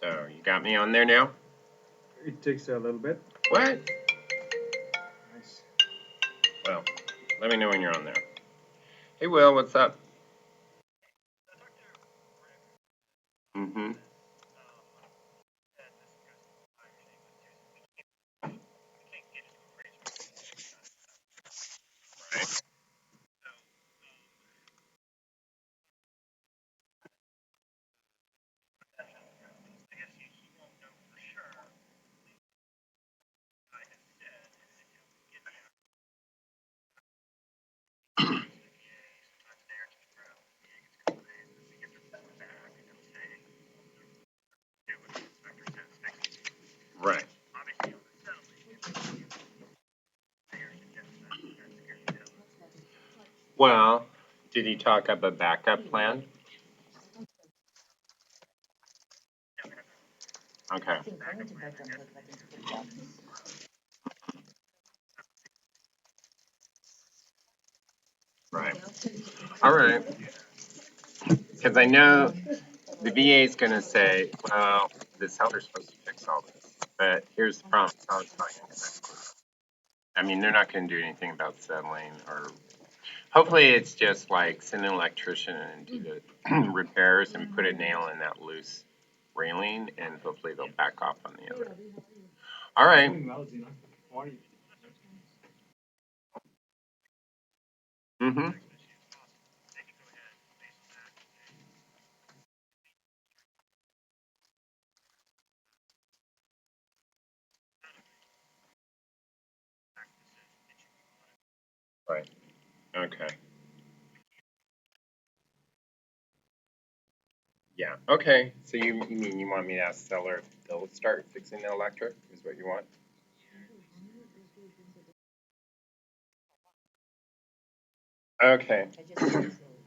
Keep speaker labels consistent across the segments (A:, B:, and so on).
A: So, you got me on there now?
B: It takes a little bit.
A: What?
B: Nice.
A: Well, let me know when you're on there. Hey, Will, what's up? Mm-hmm. Right. Right. Well, did he talk up a backup plan? Okay. Right. All right. Because I know the VA is going to say, well, the seller's supposed to fix all this. But here's the problem. Seller's not gonna do that. I mean, they're not going to do anything about settling or hopefully it's just like send an electrician and do the repairs and put a nail in that loose railing and hopefully they'll back off on the other. All right. Mm-hmm. Right. Okay. Yeah. Okay. So you mean you want me to ask seller if they'll start fixing the electric is what you want? Okay.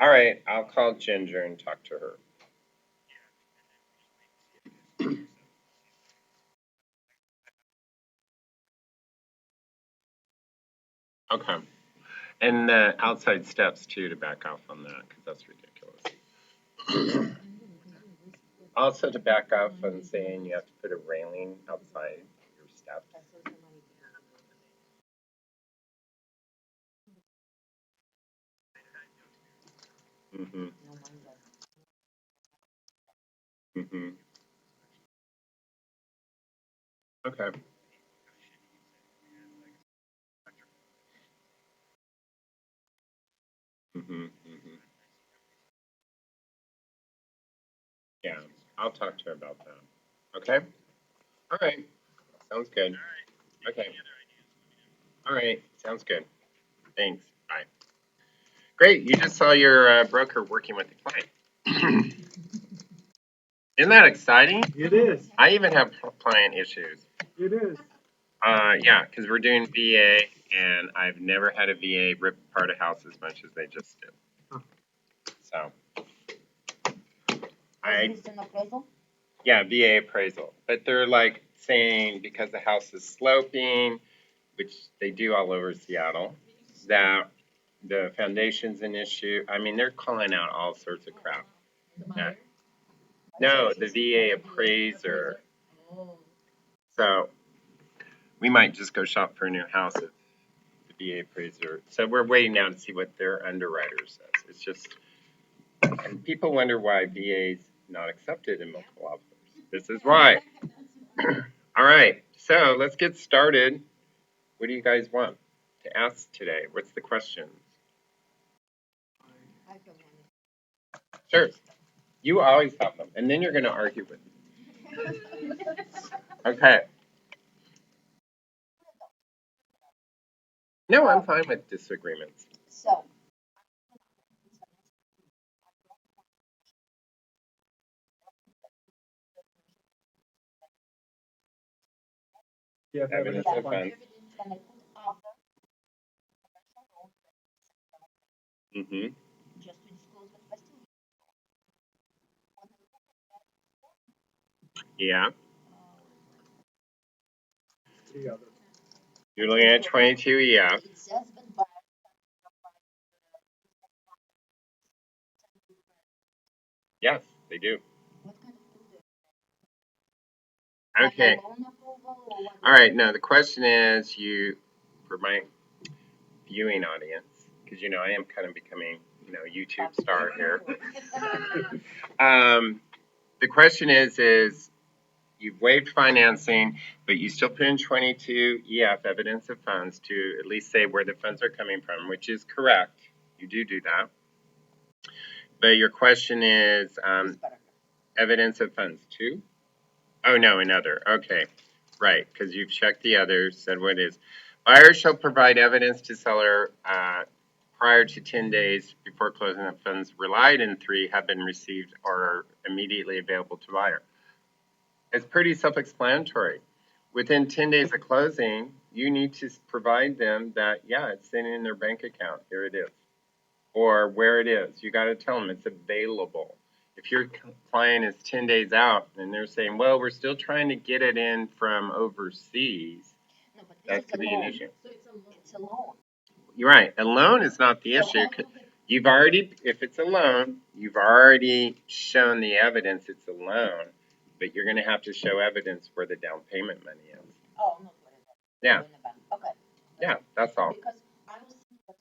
A: All right. I'll call Ginger and talk to her. Okay. And the outside steps too to back off on that because that's ridiculous. Also to back off on saying you have to put a railing outside your steps. Mm-hmm. Mm-hmm. Okay. Mm-hmm. Mm-hmm. Yeah. I'll talk to her about that. Okay. All right. Sounds good. Okay. All right. Sounds good. Thanks. Bye. Great. You just saw your broker working with the client. Isn't that exciting?
B: It is.
A: I even have client issues.
B: It is.
A: Yeah, because we're doing VA, and I've never had a VA rip apart a house as much as they just did. So, I yeah, VA appraisal, but they're like saying because the house is sloping, which they do all over Seattle, that the foundation's an issue. I mean, they're calling out all sorts of crap. Yeah. No, the VA appraiser. So we might just go shop for a new house if the VA appraiser. So we're waiting now to see what their underwriter says. It's just, and people wonder why VA's not accepted in multiple offers. This is why. All right, so let's get started. What do you guys want to ask today? What's the questions? Sure. You always have them, and then you're going to argue with me. Okay. No, I'm fine with disagreements.
B: Yeah,
A: Evidence of offense. Mm-hmm. Yeah.
B: Yeah.
A: You're looking at 22. Yeah. Yes, they do. Okay. All right. Now the question is, for my viewing audience, because I am kind of becoming, YouTube star here. The question is you've waived financing, but you still put in 22 EF, evidence of funds, to at least say where the funds are coming from, which is correct. You do that. But your question is evidence of funds too? Oh, no, another. Okay. Right, because you've checked the others, said what it is. Buyer shall provide evidence to seller prior to 10 days before closing that funds relied in 3 have been received or are immediately available to buyer. It's pretty self-explanatory. Within 10 days of closing, you need to provide them that, yeah, it's sitting in their bank account. Here it is. Or where it is. You got to tell them it's available. If your client is 10 days out and they're saying, well, we're still trying to get it in from overseas, that could be an issue.
C: So it's a loan.
A: You're right. A loan is not the issue. You've already, if it's a loan, you've already shown the evidence it's a loan, but you're going to have to show evidence where the down payment money is.
C: Oh, no.
A: Yeah.
C: Okay.
A: Yeah, that's all.
C: Because I was thinking that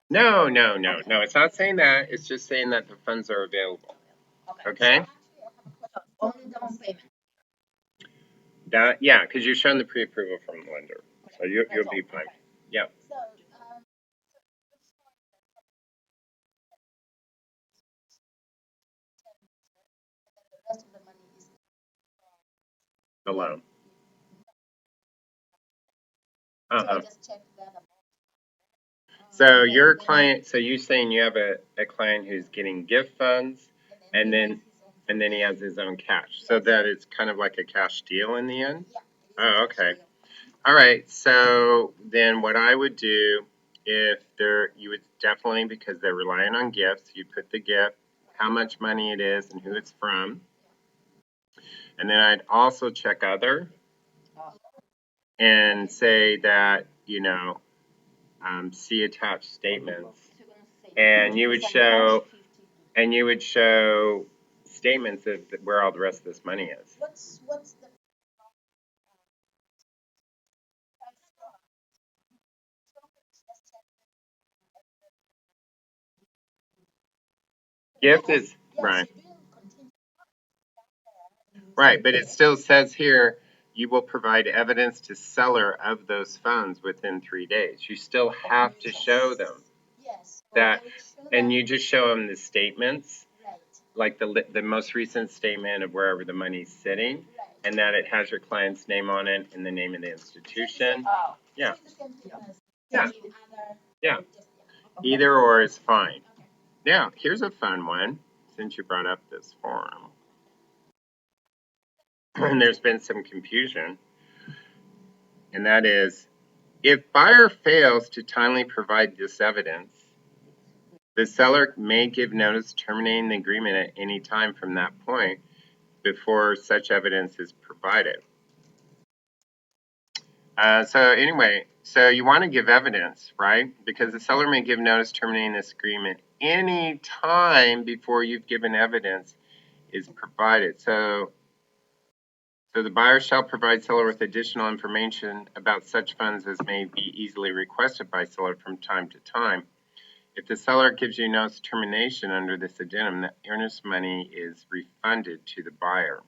A: No. It's not saying that. It's just saying that the funds are available. Okay?
C: Only down payment.
A: Yeah, because you've shown the pre-approval from the lender, so you'll be fine. Yeah. The loan. Uh-huh. So your client, so you're saying you have a client who's getting gift funds, and then he has his own cash, so that it's kind of like a cash deal in the end? Oh, okay. All right, so then what I would do, if you would definitely, because they're relying on gifts, you put the gift, how much money it is, and who it's from. And then I'd also check other and say that, see attached statements. And you would show statements of where all the rest of this money is.
C: What's the
A: Gift is, right. Right, but it still says here, you will provide evidence to seller of those funds within 3 days. You still have to show them that, and you just show them the statements, like the most recent statement of wherever the money's sitting, and that it has your client's name on it and the name of the institution. Yeah. Yeah. Yeah. Either or is fine. Now, here's a fun one, since you brought up this form. And there's been some confusion, and that is, if buyer fails to timely provide this evidence, the seller may give notice terminating the agreement at any time from that point before such evidence is provided. So you want to give evidence, right? Because the seller may give notice terminating this agreement any time before you've given evidence is provided. So the buyer shall provide seller with additional information about such funds as may be easily requested by seller from time to time. If the seller gives you notice termination under this addendum, the earnest money is refunded to the buyer.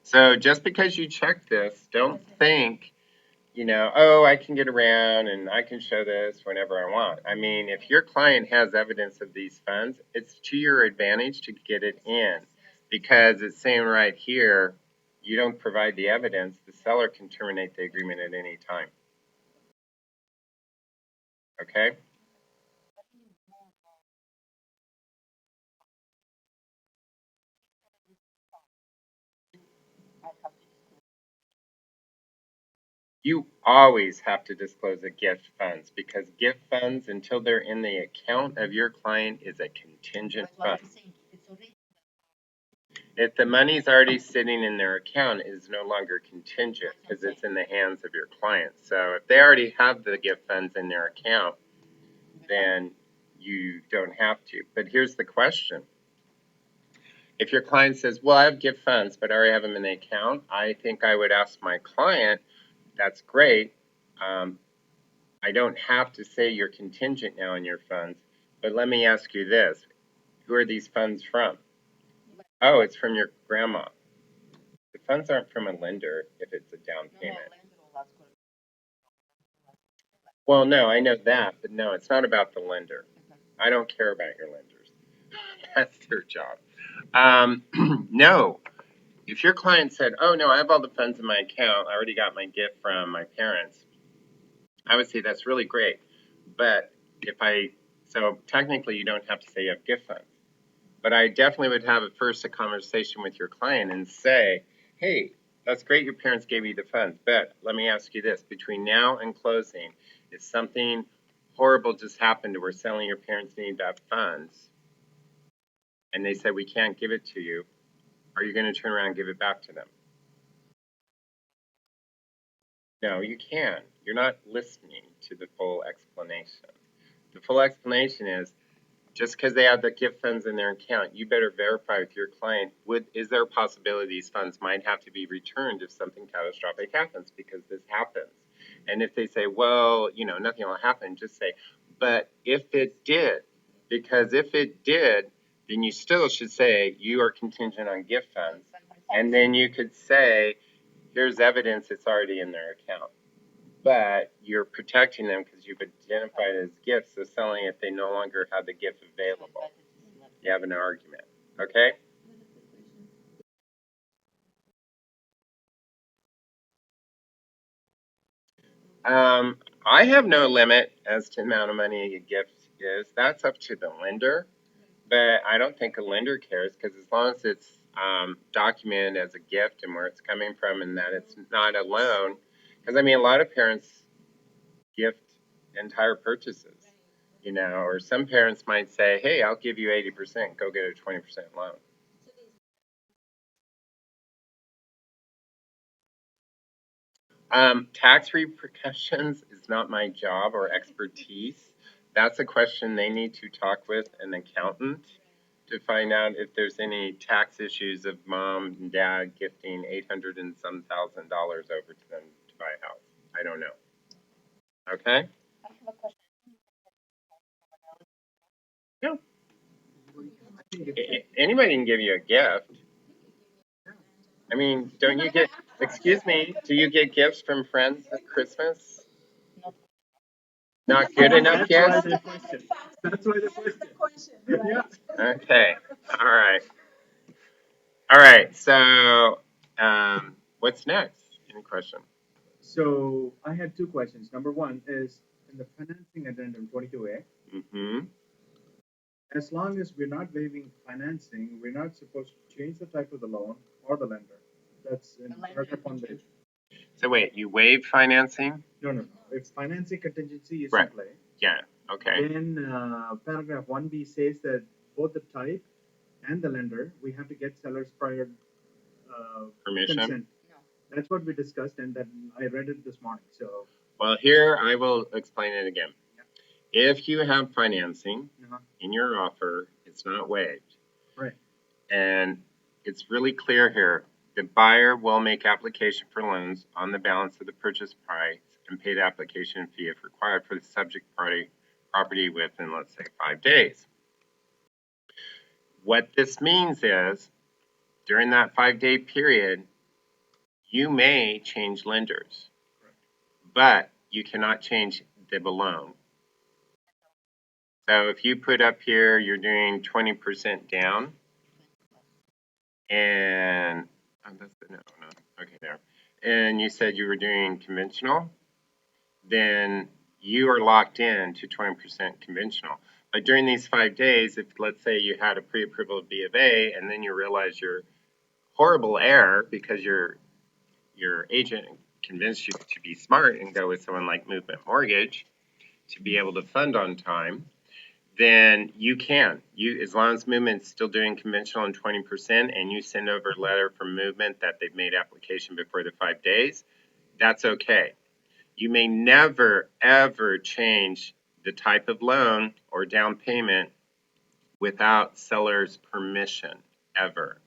A: So just because you check this, don't think, oh, I can get around and I can show this whenever I want. I mean, if your client has evidence of these funds, it's to your advantage to get it in, because it's saying right here, you don't provide the evidence, the seller can terminate the agreement at any time. Okay? You always have to disclose the gift funds, because gift funds, until they're in the account of your client, is a contingent fund. If the money's already sitting in their account, it is no longer contingent because it's in the hands of your client. So if they already have the gift funds in their account, then you don't have to. But here's the question. If your client says, well, I have gift funds, but I already have them in the account, I think I would ask my client, that's great. I don't have to say you're contingent now on your funds, but let me ask you this. Who are these funds from? Oh, it's from your grandma. The funds aren't from a lender if it's a down payment. Well, no, I know that, but no, it's not about the lender. I don't care about your lenders. That's their job. No, if your client said, oh, no, I have all the funds in my account, I already got my gift from my parents, I would say that's really great. But so technically you don't have to say you have gift funds. But I definitely would have a conversation with your client and say, hey, that's great your parents gave you the funds, but let me ask you this, between now and closing, if something horrible just happened to where selling your parents need that funds, and they said we can't give it to you, are you going to turn around and give it back to them? No, you can. You're not listening to the full explanation. The full explanation is just because they have the gift funds in their account, you better verify with your client, is there a possibility these funds might have to be returned if something catastrophic happens, because this happens. And if they say, well, nothing will happen, just say, but if it did, because if it did, then you still should say you are contingent on gift funds. And then you could say, here's evidence it's already in their account. But you're protecting them because you've identified it as gifts, so selling it, they no longer have the gift available. You have an argument, okay? I have no limit as to the amount of money a gift is. That's up to the lender, but I don't think a lender cares because as long as it's documented as a gift and where it's coming from and that it's not a loan, because a lot of parents gift entire purchases, or some parents might say, hey, I'll give you 80%, go get a 20% loan. Tax repercussions is not my job or expertise. That's a question they need to talk with an accountant to find out if there's any tax issues of mom and dad gifting 800 and some $1,000 over to them to buy a house. I don't know. Okay? No. Anybody can give you a gift. Don't you get, excuse me, do you get gifts from friends at Christmas? Not good enough
B: That's
A: gifts?
B: why the question. That's why the question. Yeah.
A: Okay. All right. All right. So, what's next? Any question?
B: So I had two questions. Number one is in the financing addendum 22A,
A: Mm-hmm.
B: as long as we're not waiving financing, we're not supposed to change the type of the loan or the lender. That's in paragraph 1B.
A: So wait, you waive financing?
B: No. If financing contingency is
A: Right.
B: in play,
A: Yeah. Okay.
B: then paragraph 1B says that both the type and the lender, we have to get seller's prior
A: Permission.
B: consent. That's what we discussed, and then I read it this morning. So,
A: Well, here I will explain it again. If you have financing
B: uh-huh.
A: in your offer, it's not waived.
B: Right.
A: And it's really clear here. The buyer will make application for loans on the balance of the purchase price and pay the application fee if required for the subject property within, let's say, 5 days. What this means is, during that 5-day period, you may change lenders, but you cannot change the loan. So if you put up here, you're doing 20% down, and okay, there. And you said you were doing conventional, then you are locked in to 20% conventional. But during these 5 days, if let's say you had a pre-approval of B of A, and then you realize you're horrible error because your agent convinced you to be smart and go with someone like Movement Mortgage to be able to fund on time, then you can. As long as Movement's still doing conventional and 20%, and you send over a letter from Movement that they've made application before the 5 days, that's okay. You may never, ever change the type of loan or down payment without seller's permission. ever.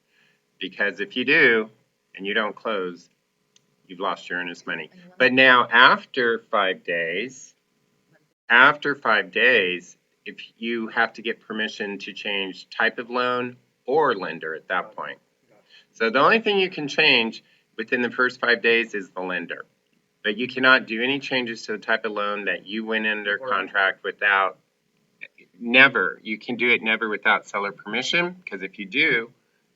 A: Because if you do, and you don't close, you've lost your earnest money. But now after 5 days, if you have to get permission to change type of loan or lender at that point. So the only thing you can change within the first 5 days is the lender. But you cannot do any changes to the type of loan that you went under contract without, never. You can do it never without seller permission, because if you do,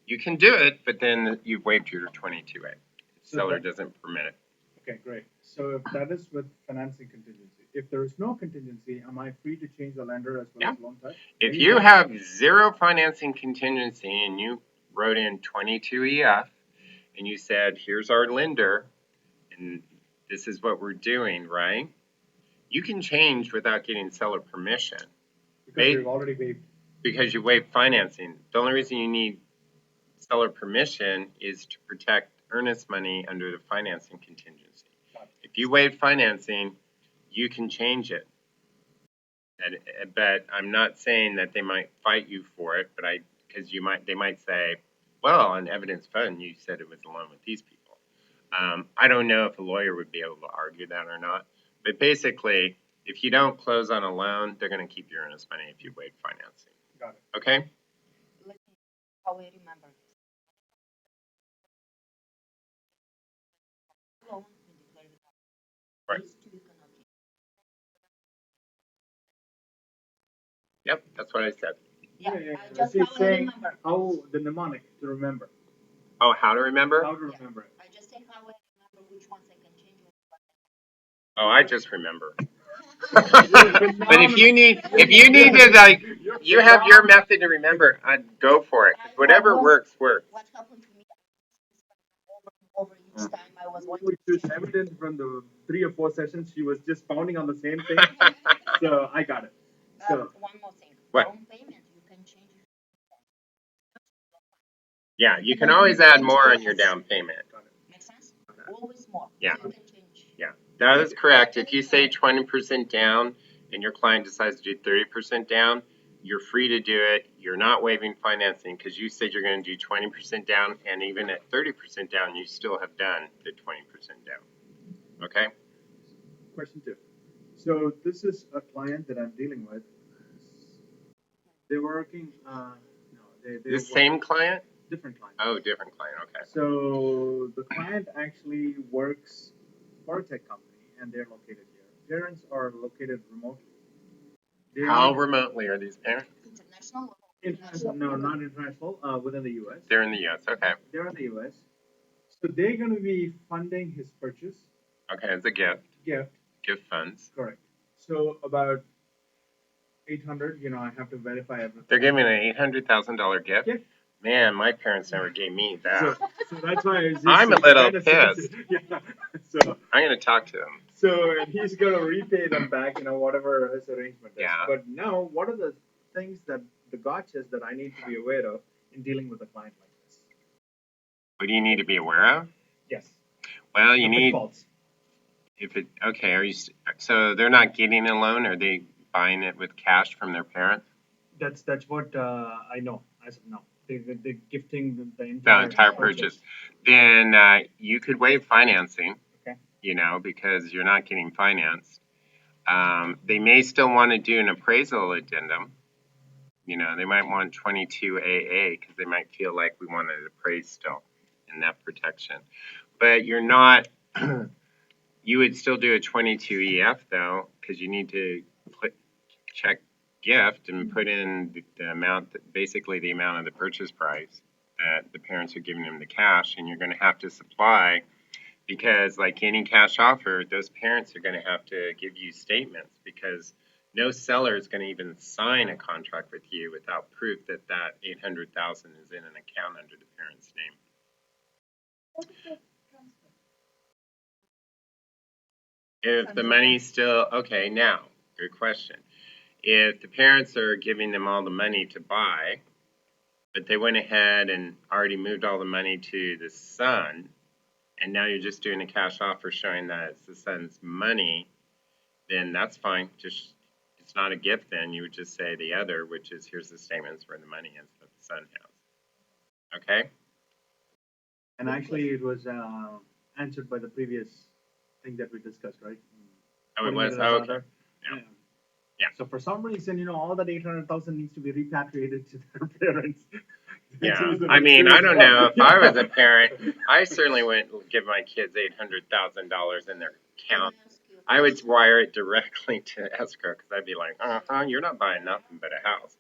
A: you can do it, but then you've waived your 22A. Seller doesn't permit it.
B: Okay, great. So if that is with financing contingency, if there is no contingency, am I free to change the lender as well as loan type?
A: If you have zero financing contingency and you wrote in 22EF and you said, here's our lender and this is what we're doing, right? You can change without getting seller permission.
B: Because we've already waived.
A: Because you waived financing. The only reason you need seller permission is to protect earnest money under the financing contingency. If you waive financing, you can change it. But I'm not saying that they might fight you for it, but because they might say, well, on evidence fund, you said it was a loan with these people. I don't know if a lawyer would be able to argue that or not. But basically, if you don't close on a loan, they're going to keep your earnest money if you waive financing.
B: Got it.
A: Okay?
C: How we remember. Loan,
A: Right. Yep, that's what I said.
C: Yeah,
B: Yeah.
C: just
B: She's
C: how I
B: saying
C: remember.
B: how the mnemonic to remember.
A: Oh, how to remember?
B: How to remember it.
C: I just say how I remember which ones I can change.
A: Oh, I just remember. But if you need to, like, you have your method to remember, I'd go for it. 'Cause whatever works.
C: What happened to me over each time I was watching.
B: Which is evident from the 3 or 4 sessions, she was just pounding on the same thing. So I got it. So
C: one more thing.
A: What?
C: Down payment, you can change it.
A: Yeah, you can always add more on your down payment.
C: Makes sense? Always more.
A: Yeah.
C: So you can change.
A: Yeah, that is correct. If you say 20% down and your client decides to do 30% down, you're free to do it. You're not waiving financing because you said you're going to do 20% down, and even at 30% down, you still have done the 20% down. Okay?
B: question 2. So this is a client that I'm dealing with. They're working,
A: The same client?
B: Different client.
A: Oh, different client. Okay.
B: So the client actually works for a tech company, and they're located here. Parents are located remotely.
A: How remotely are these parents?
C: International?
B: International? No, not international. Within the U.S.
A: They're in the U.S. Okay.
B: They're in the U.S. So they're going to be funding his purchase.
A: Okay, it's a gift. Gift funds.
B: Correct. So about 800. I have to verify everything.
A: They're giving an $800,000 gift.
B: Yeah.
A: Man, my parents never gave me that.
B: So that's why
A: I'm a little pissed.
B: Yeah. So
A: I'm going to talk to him.
B: So he's gonna repay them back, whatever his arrangement is.
A: Yeah.
B: But now, what are the things the gotchas that I need to be aware of in dealing with a client like this?
A: What do you need to be aware of?
B: Yes.
A: Well, you need.
B: Pitfalls.
A: Okay, so they're not getting a loan? Are they buying it with cash from their parents?
B: That's what I know as of now. They're gifting the
A: entire purchase. Then you could waive financing.
B: Okay.
A: Because you're not getting financed. They may still want to do an appraisal addendum. They might want 22AA because they might feel like we want it appraised still in that protection. But you're not. You would still do a 22EF though, because you need to check gift and put in the amount, basically the amount of the purchase price that the parents are giving them the cash, and you're going to have to supply, because like any cash offer, those parents are going to have to give you statements, because no seller is going to even sign a contract with you without proof that that $800,000 is in an account under the parent's name. If the money's still, okay, now, good question. If the parents are giving them all the money to buy, but they went ahead and already moved all the money to the son, and now you're just doing a cash offer showing that it's the son's money, then that's fine. Just, it's not a gift then. You would just say the other, which is here's the statements where the money is that the son has. Okay?
B: And actually, it was answered by the previous thing that we discussed, right?
A: Oh, it
B: Putting
A: was?
B: as
A: Oh, okay.
B: other.
A: Yeah. Yeah.
B: So for some reason, all that 800,000 needs to be repatriated to their parents.
A: Yeah. I mean, I don't know. If I was a parent, I certainly wouldn't give my kids $800,000 in their account. I would wire it directly to escrow because I'd be like, you're not buying nothing but a house.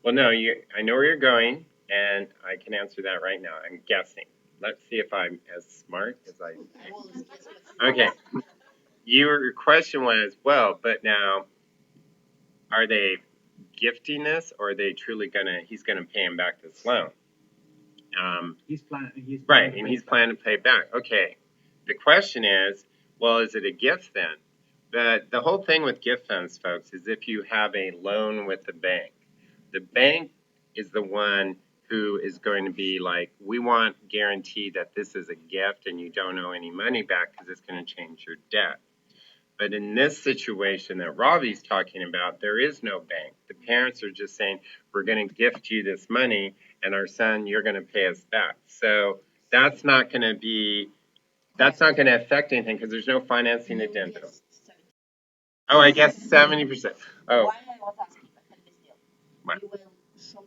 A: Well, no, I know where you're going, and I can answer that right now. I'm guessing. Let's see if I'm as smart as I. Okay. Your question was, well, but now, are they gifting this, or are they truly he's gonna pay him back this loan?
B: He's planning.
A: Right, and he's planning to pay back. Okay. The question is, well, is it a gift then? The whole thing with gift funds, folks, is if you have a loan with the bank is the one who is going to be like, we want guaranteed that this is a gift and you don't owe any money back because it's going to change your debt. But in this situation that Ravi's talking about, there is no bank. The parents are just saying, we're going to gift you this money, and our son, you're going to pay us back. So that's not going to affect anything because there's no financing addendum. Oh, I guess 70%. Oh.
C: Why I was asking,
A: What?
C: you will show.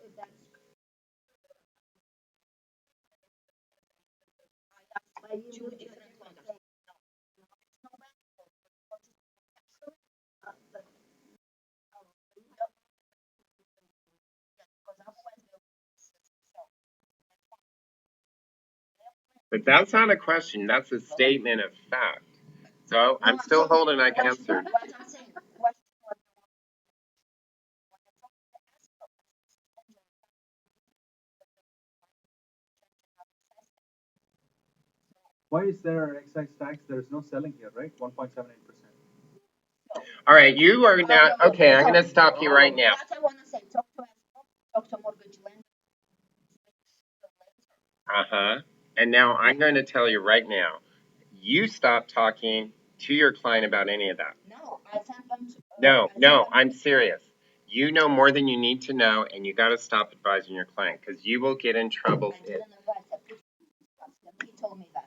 C: If that's by two different lenders.
A: But that's not a question. That's a statement of fact. So I'm still holding I can answer.
C: What I'm saying, what
B: Why is there excise tax? There's no selling here, right? 1.78%.
A: All right, you are now okay. I'm going to stop you right now.
C: what I want to say, talk to mortgage lender.
A: Uh-huh. And now I'm going to tell you right now, you stop talking to your client about any of that.
C: No, I sent them to.
A: No, I'm serious. You know more than you need to know, and you got to stop advising your client because you will get in trouble.
C: I didn't advise that. He told me that.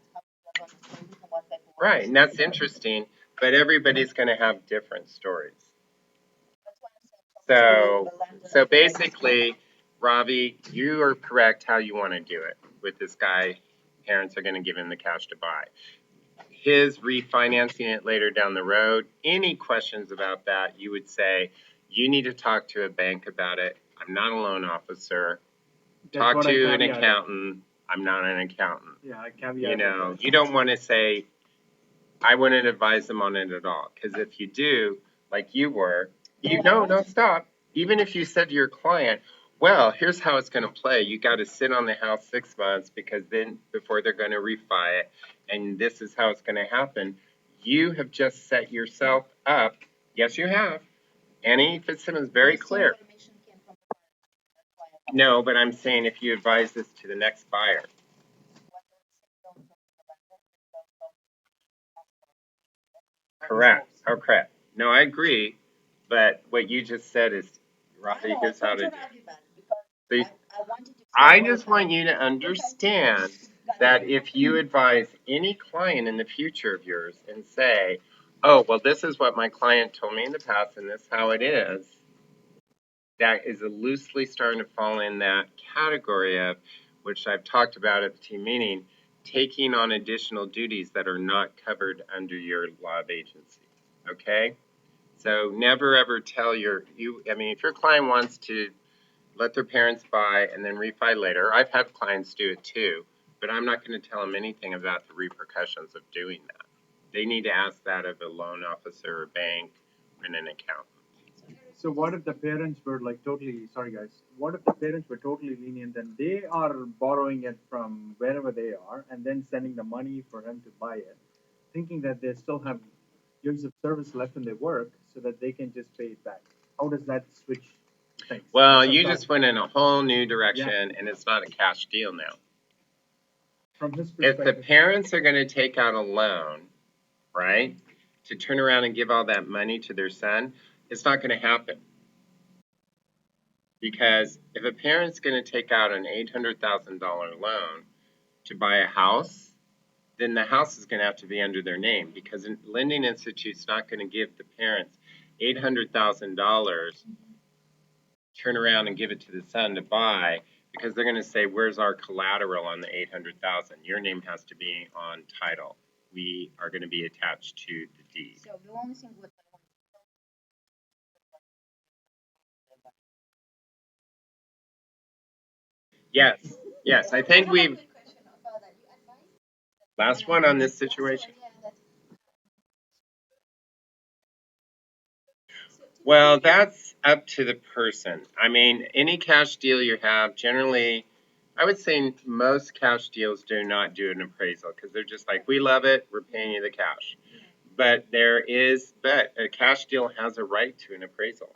A: Right, and that's interesting, but everybody's going to have different stories. So basically, Ravi, you are correct how you want to do it with this guy. Parents are going to give him the cash to buy. His refinancing it later down the road, any questions about that, you would say, you need to talk to a bank about it. I'm not a loan officer. Talk to an accountant. I'm not an accountant.
B: Yeah, I caveat.
A: You don't want to say, I wouldn't advise them on it at all. Because if you do, like you were, no, stop. Even if you said to your client, well, here's how it's going to play. You got to sit on the house 6 months because then before they're going to refi it, and this is how it's going to happen. You have just set yourself up. Yes, you have. Annie Fitzsimmons is very clear. No, but I'm saying if you advise this to the next buyer. Correct. Oh, correct. No, I agree. But what you just said is, Robbie, here's how to do it. I just want you to understand that if you advise any client in the future of yours and say, oh, well, this is what my client told me in the past and this is how it is, that is loosely starting to fall in that category of, which I've talked about at the team meeting, taking on additional duties that are not covered under your law of agency. Okay? So never ever tell if your client wants to let their parents buy and then refi later, I've had clients do it too, but I'm not going to tell them anything about the repercussions of doing that. They need to ask that of a loan officer, a bank, and an accountant.
B: So what if the parents were like totally, sorry guys, what if the parents were totally lenient and they are borrowing it from wherever they are and then sending the money for him to buy it, thinking that they still have years of service left in their work so that they can just pay it back? How does that switch things?
A: Well, you just went in a whole new direction, and it's not a cash deal now.
B: From his
A: If the
B: perspective,
A: parents are going to take out a loan, right, to turn around and give all that money to their son, it's not going to happen. Because if a parent's going to take out an $800,000 loan to buy a house, then the house is going to have to be under their name, because a lending institute's not going to give the parents $800,000, turn around and give it to the son to buy, because they're going to say, where's our collateral on the $800,000? Your name has to be on title. We are going to be attached to the deed.
C: So the only thing with
A: Yes, yes, I think we've, last one on this situation. Well, that's up to the person. I mean, any cash deal you have, generally, I would say most cash deals do not do an appraisal, because they're just like, we love it, we're paying you the cash. But a cash deal has a right to an appraisal.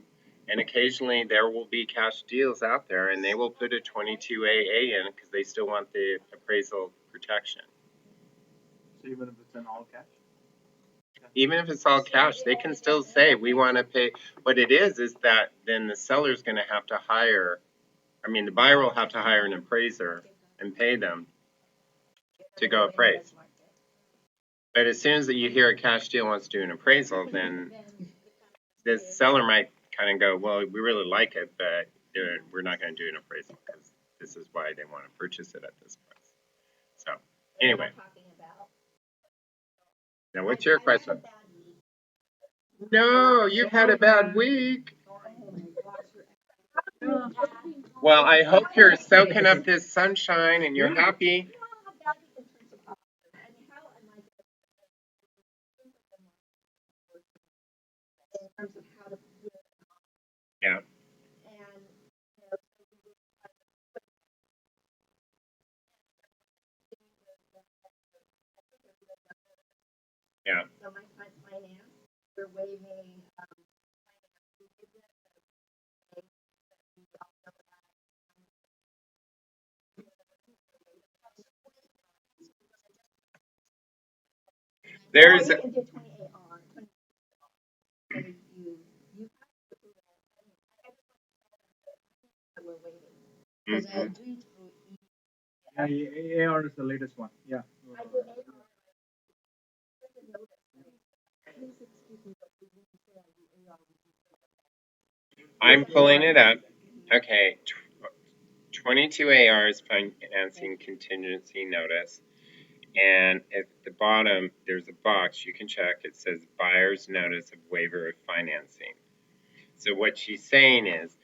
A: And occasionally there will be cash deals out there, and they will put a 22AA in because they still want the appraisal protection.
B: so even if it's in all cash?
A: Even if it's all cash, they can still say, we want to pay. What it is that then the seller's going to have to hire, the buyer will have to hire an appraiser and pay them to go appraise. But as soon as you hear a cash deal wants to do an appraisal, then the seller might kind of go, well, we really like it, but we're not going to do an appraisal because this is why they want to purchase it at this price. So, anyway. Now, what's your question? No, you've had a bad week. Well, I hope you're soaking up this sunshine and you're happy. Yeah. Yeah.
C: So my finance, we're waiving,
A: There's.
C: you can do 28 on, 20, so you we're waiting. Because I do it through
B: Yeah, AR is the latest one. Yeah.
C: I do AR.
A: I'm pulling it up. Okay. 22AR is financing contingency notice. And at the bottom, there's a box you can check. It says buyer's notice of waiver of financing. So what she's saying is,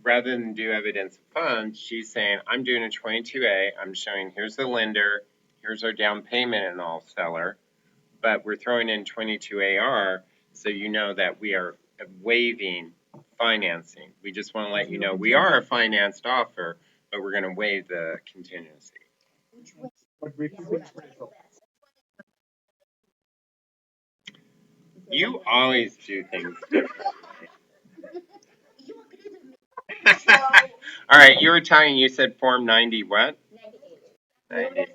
A: rather than do evidence of funds, she's saying, I'm doing a 22A. I'm showing, here's the lender, here's our down payment and all, seller. But we're throwing in 22AR so you know that we are waiving financing. We just want to let you know we are a financed offer, but we're going to waive the contingency.
B: But we can do appraisal.
A: You always do things differently. All right, you were telling, you said Form 90 what?
C: 98.
A: 90.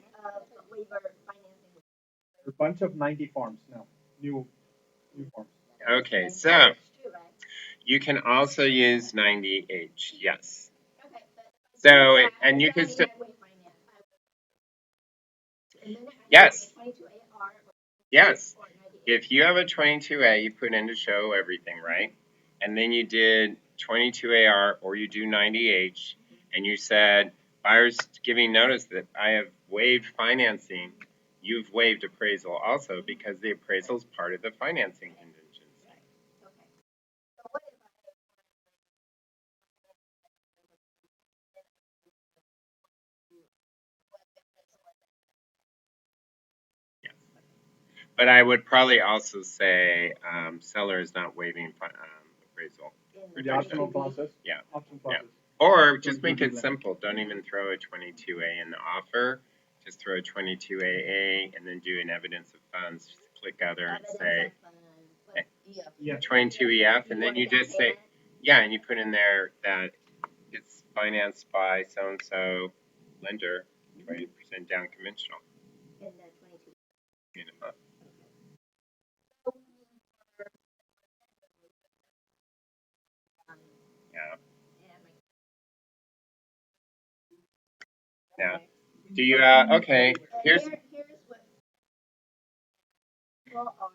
B: A bunch of 90 forms now. New forms.
A: Okay, so you can also use 90H, yes. So, and you can still, yes, yes. If you have a 22A, you put in to show everything, right? And then you did 22AR or you do 90H, and you said, buyer's giving notice that I have waived financing, you've waived appraisal also because the appraisal is part of the financing contingency. But I would probably also say seller is not waiving appraisal.
B: The optional clauses?
A: Yeah.
B: Optional clauses.
A: Or just make it simple. Don't even throw a 22A in the offer. Just throw a 22AA and then do an evidence of funds. Just click other and say 22EF, and then you just say, yeah, and you put in there that it's financed by so and so lender, 20% down conventional. In a month. Yeah. Yeah. Do you, okay, here's what people are.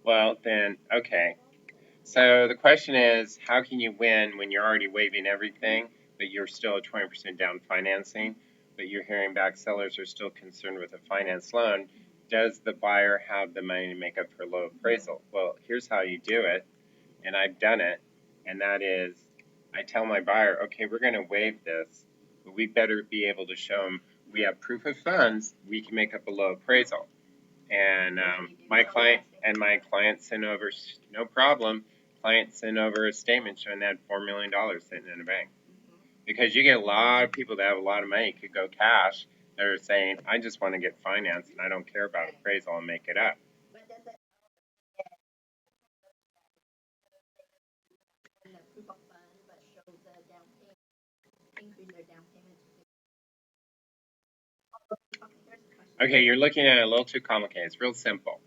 A: Well, then, okay. So the question is, how can you win when you're already waiving everything, but you're still at 20% down financing, but you're hearing back sellers are still concerned with a finance loan? Does the buyer have the money to make up for low appraisal? Well, here's how you do it, and I've done it, and that is I tell my buyer, okay, we're going to waive this, but we better be able to show them we have proof of funds, we can make up a low appraisal. And my client sent over, no problem. Client sent over a statement showing they had $4 million sitting in a bank. Because you get a lot of people that have a lot of money could go cash that are saying, I just want to get financed and I don't care about appraisal and make it up. Okay, you're looking at it a little too complicated. It's real simple.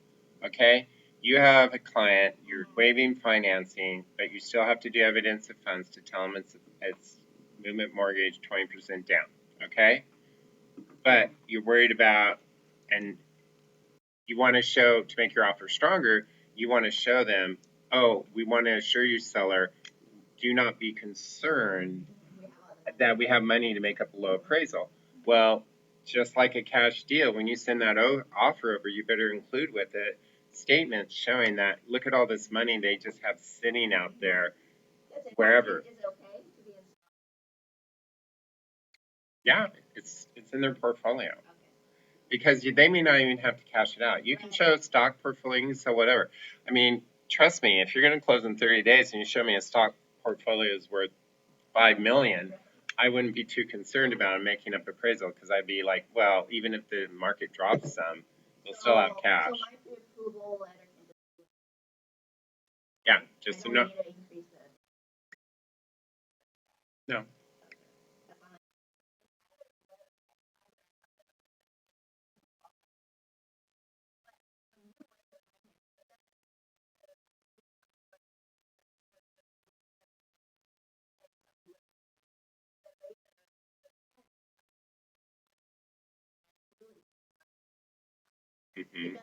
A: Okay, you have a client, you're waiving financing, but you still have to do evidence of funds to tell them it's movement mortgage 20% down. Okay, but you're worried about, and you want to show to make your offer stronger, you want to show them, oh, we want to assure you, seller, do not be concerned that we have money to make up a low appraisal. Well, just like a cash deal, when you send that offer over, you better include with it statements showing that look at all this money they just have sitting out there wherever. Is it okay to be in? Yeah, it's in their portfolio. Okay. Because they may not even have to cash it out. You can show stock portfolio, so whatever. I mean, trust me, if you're going to close in 30 days and you show me a stock portfolio is worth $5 million, I wouldn't be too concerned about making up appraisal because I'd be like, well, even if the market drops some, they'll still have cash. So my pre-approval letter. Yeah, just to know. No. Mm-hmm.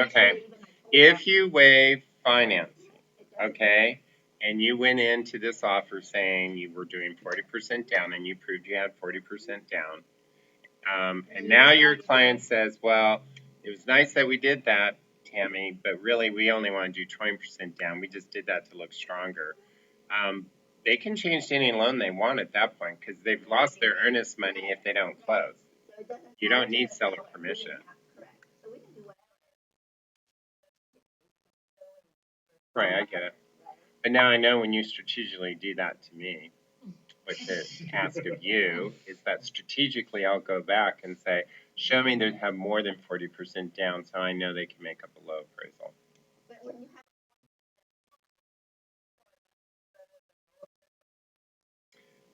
A: Okay. If you waive financing, okay, and you went into this offer saying you were doing 40% down and you proved you had 40% down, and now your client says, well, it was nice that we did that, Tammy, but really we only want to do 20% down. We just did that to look stronger. They can change to any loan they want at that point because they've lost their earnest money if they don't close. You don't need seller permission. Right, I get it. But now I know when you strategically do that to me, what to ask of you is that strategically I'll go back and say, show me they have more than 40% down so I know they can make up a low appraisal.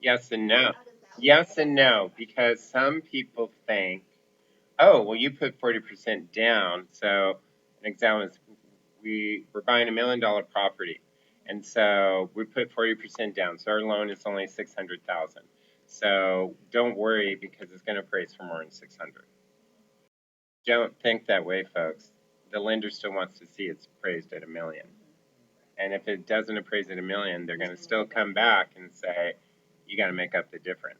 A: Yes and no. Yes and no, because some people think, oh, well, you put 40% down. So an example is we're buying $1 million property. And so we put 40% down. So our loan is only 600,000. So don't worry because it's going to appraise for more than 600. Don't think that way, folks. The lender still wants to see it's appraised at $1 million. And if it doesn't appraise at $1 million, they're going to still come back and say, you got to make up the difference.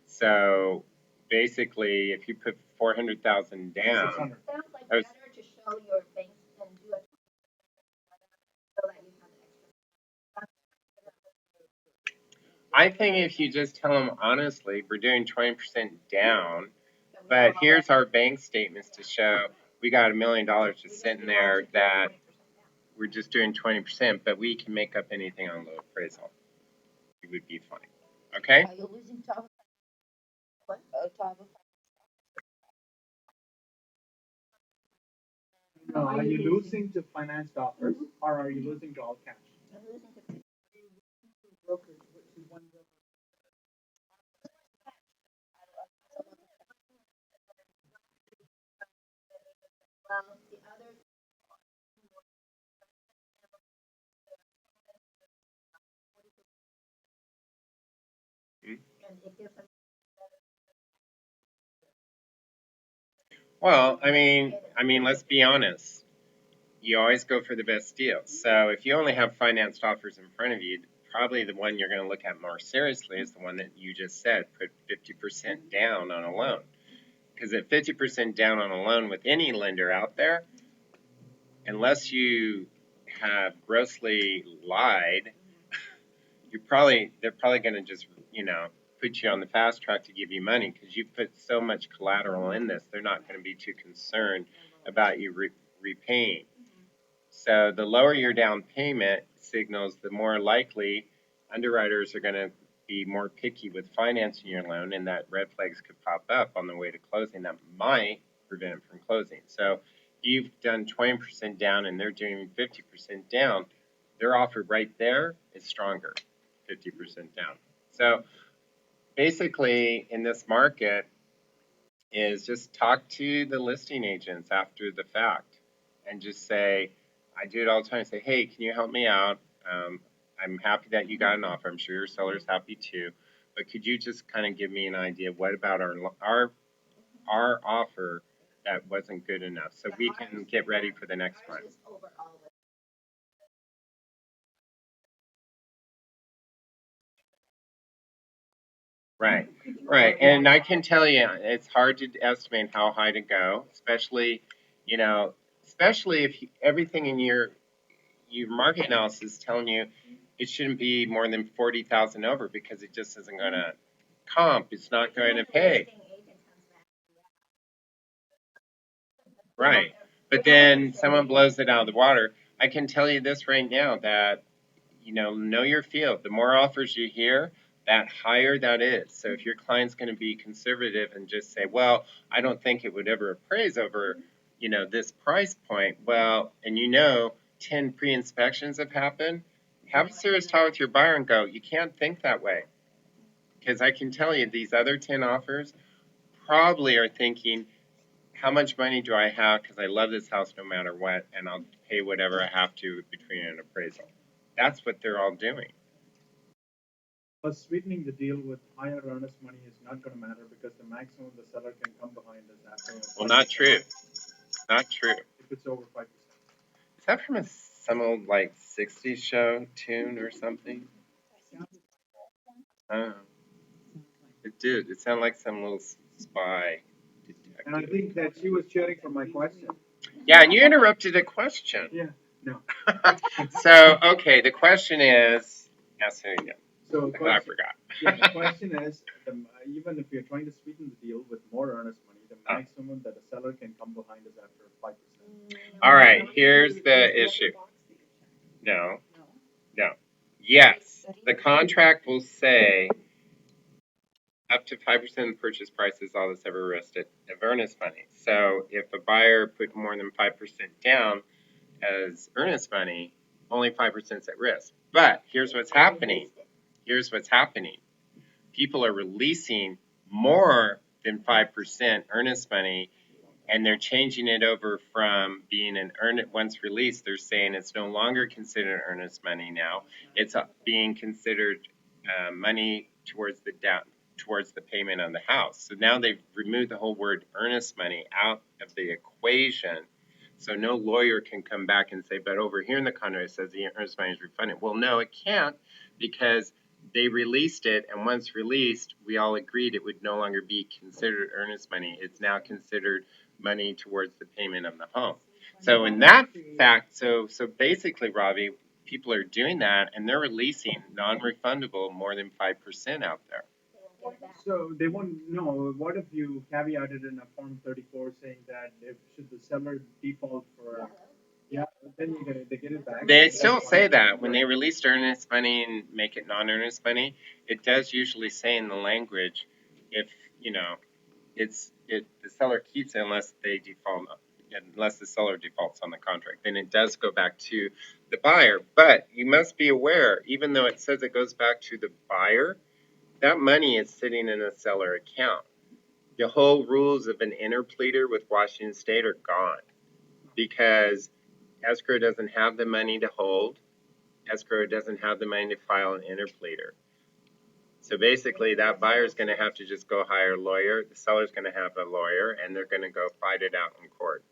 A: So basically, if you put 400,000 down, sounds like better to show your banks and do a so that you have extra. I think if you just tell them honestly, we're doing 20% down, but here's our bank statements to show we got $1 million just sitting there that we're just doing 20%, but we can make up anything on low appraisal. It would be fine. Okay?
C: Are you losing top? What? Top of.
B: No, are you losing to financed offers or are you losing to all cash?
C: I'm losing to brokers, which is one broker. Well, the other.
A: Hmm?
C: And it gives them.
A: Well, I mean, let's be honest. You always go for the best deal. So if you only have financed offers in front of you, probably the one you're going to look at more seriously is the one that you just said, put 50% down on a loan. Because at 50% down on a loan with any lender out there, unless you have grossly lied, they're probably going to just, put you on the fast track to give you money because you put so much collateral in this. They're not going to be too concerned about you repaying. So the lower your down payment signals, the more likely underwriters are going to be more picky with financing your loan, and that red flags could pop up on the way to closing that might prevent it from closing. So you've done 20% down and they're doing 50% down, their offer right there is stronger, 50% down. So basically, in this market, is just talk to the listing agents after the fact and just say, I do it all the time. Say, hey, can you help me out? I'm happy that you got an offer. I'm sure your seller's happy too. But could you just kind of give me an idea? What about our offer that wasn't good enough, so we can get ready for the next one? Right, right. And I can tell you, it's hard to estimate how high to go, you know, especially if everything in your market analysis is telling you it shouldn't be more than 40,000 over because it just isn't going to comp. It's not going to pay. Right. But then someone blows it out of the water. I can tell you this right now that know your field. The more offers you hear, that higher that is. So if your client's going to be conservative and just say, well, I don't think it would ever appraise over, this price point. Well, and 10 pre-inspections have happened, have a serious talk with your buyer and go, you can't think that way. Because I can tell you these other 10 offers probably are thinking, how much money do I have? Because I love this house no matter what, and I'll pay whatever I have to between an appraisal. That's what they're all doing.
B: But sweetening the deal with higher earnest money is not going to matter because the maximum the seller can come behind is after.
A: Well, not true. Not true.
B: If it's over 5%.
A: Is that from some old like '60s show tune or something? I don't know. It did. It sounded like some little spy detective.
B: And I think that she was cheering for my question.
A: Yeah, and you interrupted a question.
B: Yeah, no.
A: So, okay, the question is, ask it again.
B: So
A: I forgot.
B: Yeah, the question is, even if you're trying to sweeten the deal with more earnest money, the maximum that a seller can come behind is after 5%.
A: All right, here's the issue. No, no. Yes, the contract will say up to 5% of the purchase price is all that's ever risted of earnest money. So if a buyer put more than 5% down as earnest money, only 5% is at risk. But here's what's happening. Here's what's happening. People are releasing more than 5% earnest money, and they're changing it over from being an once released. They're saying it's no longer considered earnest money now. It's being considered money towards the payment on the house. So now they've removed the whole word earnest money out of the equation. So no lawyer can come back and say, but over here in the contract it says the earnest money is refunded. Well, no, it can't, because they released it, and once released, we all agreed it would no longer be considered earnest money. It's now considered money towards the payment of the home. So in that fact, so basically, Robbie, people are doing that, and they're releasing non-refundable more than 5% out there.
B: So they won't know. What if you caveated in a Form 34 saying that if should the seller default for, yeah, then they get it back.
A: They
B: That's
A: still
B: fine.
A: say that when they released earnest money and make it non-earnest money, it does usually say in the language, if the seller keeps it unless they default, unless the seller defaults on the contract, then it does go back to the buyer. But you must be aware, even though it says it goes back to the buyer, that money is sitting in a seller account. The whole rules of an interpleader with Washington State are gone because escrow doesn't have the money to hold. Escrow doesn't have the money to file an interpleader. So basically, that buyer's going to have to just go hire a lawyer. The seller's going to have a lawyer, and they're going to go fight it out in court.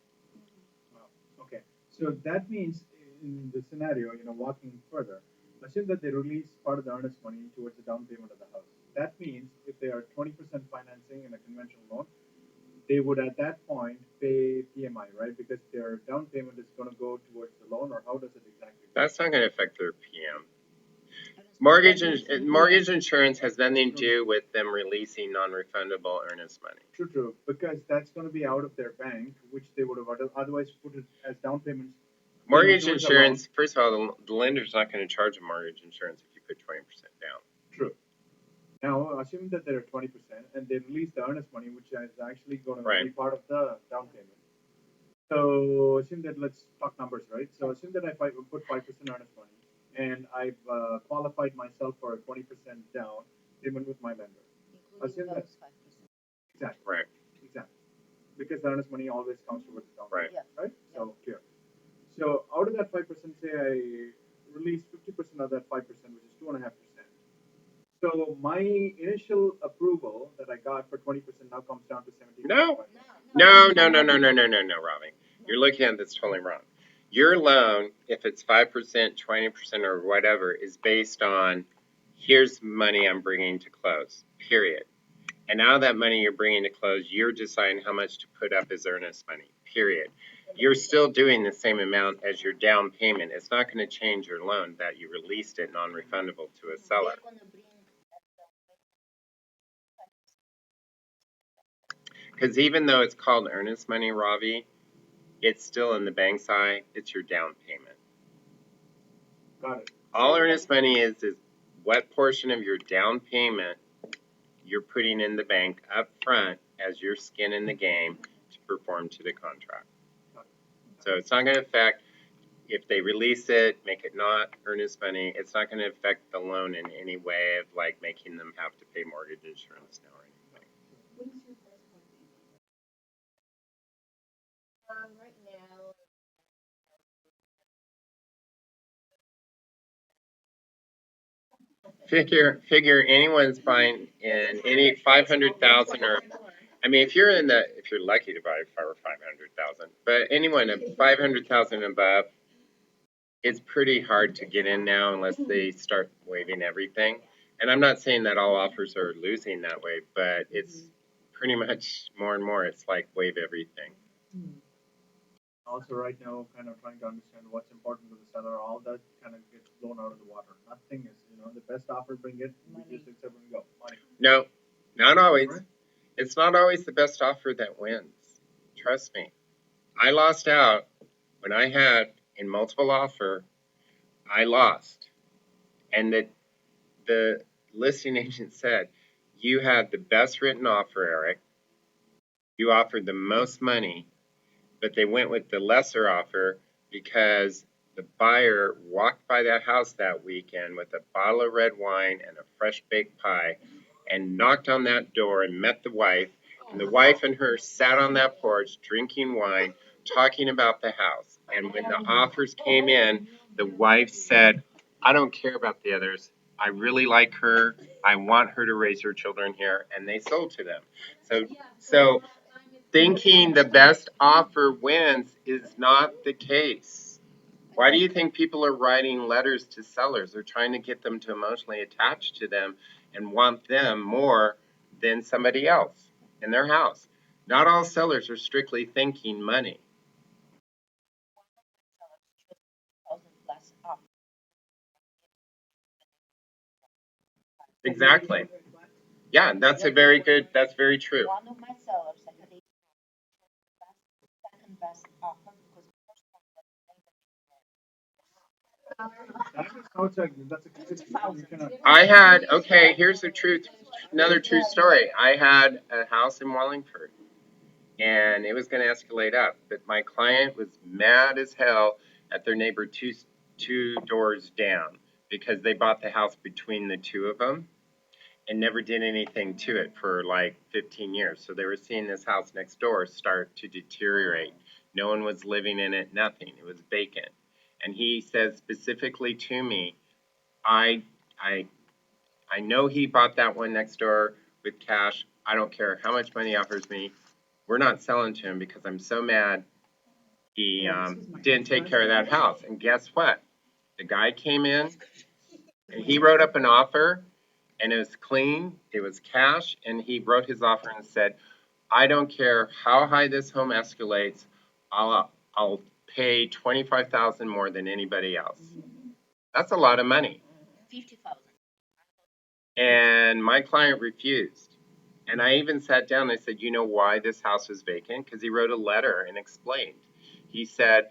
B: Okay, so that means in the scenario, walking further, assume that they release part of the earnest money towards the down payment of the house. That means if they are 20% financing in a conventional loan, they would at that point pay PMI, right? Because their down payment is going to go towards the loan, or how does it exactly work?
A: That's not going to affect their PM. Mortgage insurance has nothing to do with them releasing non-refundable earnest money.
B: True, because that's going to be out of their bank, which they would have otherwise put it as down payments.
A: Mortgage insurance, first of all, the lender's not going to charge a mortgage insurance if you put 20% down.
B: True. Now, assuming that they're 20% and they release the earnest money, which is actually going to be part of the down payment. So assume that, let's talk numbers, right? So assume that if I put 5% earnest money and I've qualified myself for a 20% down payment with my lender. Assume that 5%. Exactly.
A: Right.
B: Exactly. Because the earnest money always comes towards the down payment.
A: Right.
B: Right? So clear. So out of that 5%, say I release 50% of that 5%, which is 2.5%. So my initial approval that I got for 20% now comes down to 70.
A: No, Robbie. You're looking at this totally wrong. Your loan, if it's 5%, 20%, or whatever, is based on here's money I'm bringing to close, period. And now that money you're bringing to close, you're deciding how much to put up as earnest money, period. You're still doing the same amount as your down payment. It's not going to change your loan that you released it non-refundable to a seller. Because even though it's called earnest money, Ravi, it's still in the bank's eye, it's your down payment.
B: Got it.
A: All earnest money is what portion of your down payment you're putting in the bank up front as your skin in the game to perform to the contract. So it's not going to affect, if they release it, make it not earnest money, it's not going to affect the loan in any way of like making them have to pay mortgage insurance now or anything.
C: What is your best one? Right now.
A: Figure anyone's buying in any 500,000 or, I mean, if you're lucky to buy for 500,000, but anyone at 500,000 above, it's pretty hard to get in now unless they start waiving everything. And I'm not saying that all offers are losing that way, but it's pretty much more and more. It's like waive everything.
B: Also, right now, kind of trying to understand what's important to the seller. All that kind of gets blown out of the water. Nothing is, the best offer, bring it. We just accept and go. Money.
A: No, not always.
B: Right?
A: It's not always the best offer that wins. Trust me. I lost out when I had in multiple offer. I lost, and the listing agent said, "You had the best written offer, Eric. You offered the most money, but they went with the lesser offer because the buyer walked by that house that weekend with a bottle of red wine and a fresh baked pie and knocked on that door and met the wife. And the wife and her sat on that porch drinking wine, talking about the house. And when the offers came in, the wife said, I don't care about the others. I really like her. I want her to raise her children here. And they sold to them. So thinking the best offer wins is not the case. Why do you think people are writing letters to sellers? They're trying to get them to emotionally attach to them and want them more than somebody else in their house. Not all sellers are strictly thinking money. Exactly. Yeah, that's a very good, that's very true.
C: One of my sellers, I had a second best offer because the first one was
B: That's a good, you cannot.
A: I had, okay, here's the truth, another true story. I had a house in Wallingford and it was going to escalate up, but my client was mad as hell at their neighbor two doors down because they bought the house between the two of them and never did anything to it for like 15 years. So they were seeing this house next door start to deteriorate. No one was living in it, nothing. It was vacant. And he said specifically to me, I I I know he bought that one next door with cash. I don't care how much money he offers me. We're not selling to him because I'm so mad he didn't take care of that house. And guess what? The guy came in and he wrote up an offer and it was clean, it was cash, and he wrote his offer and said, I don't care how high this home escalates, I'll pay 25,000 more than anybody else. That's a lot of money.
C: 50,000.
A: And my client refused. And I even sat down and I said, you know why this house was vacant? Because he wrote a letter and explained. He said,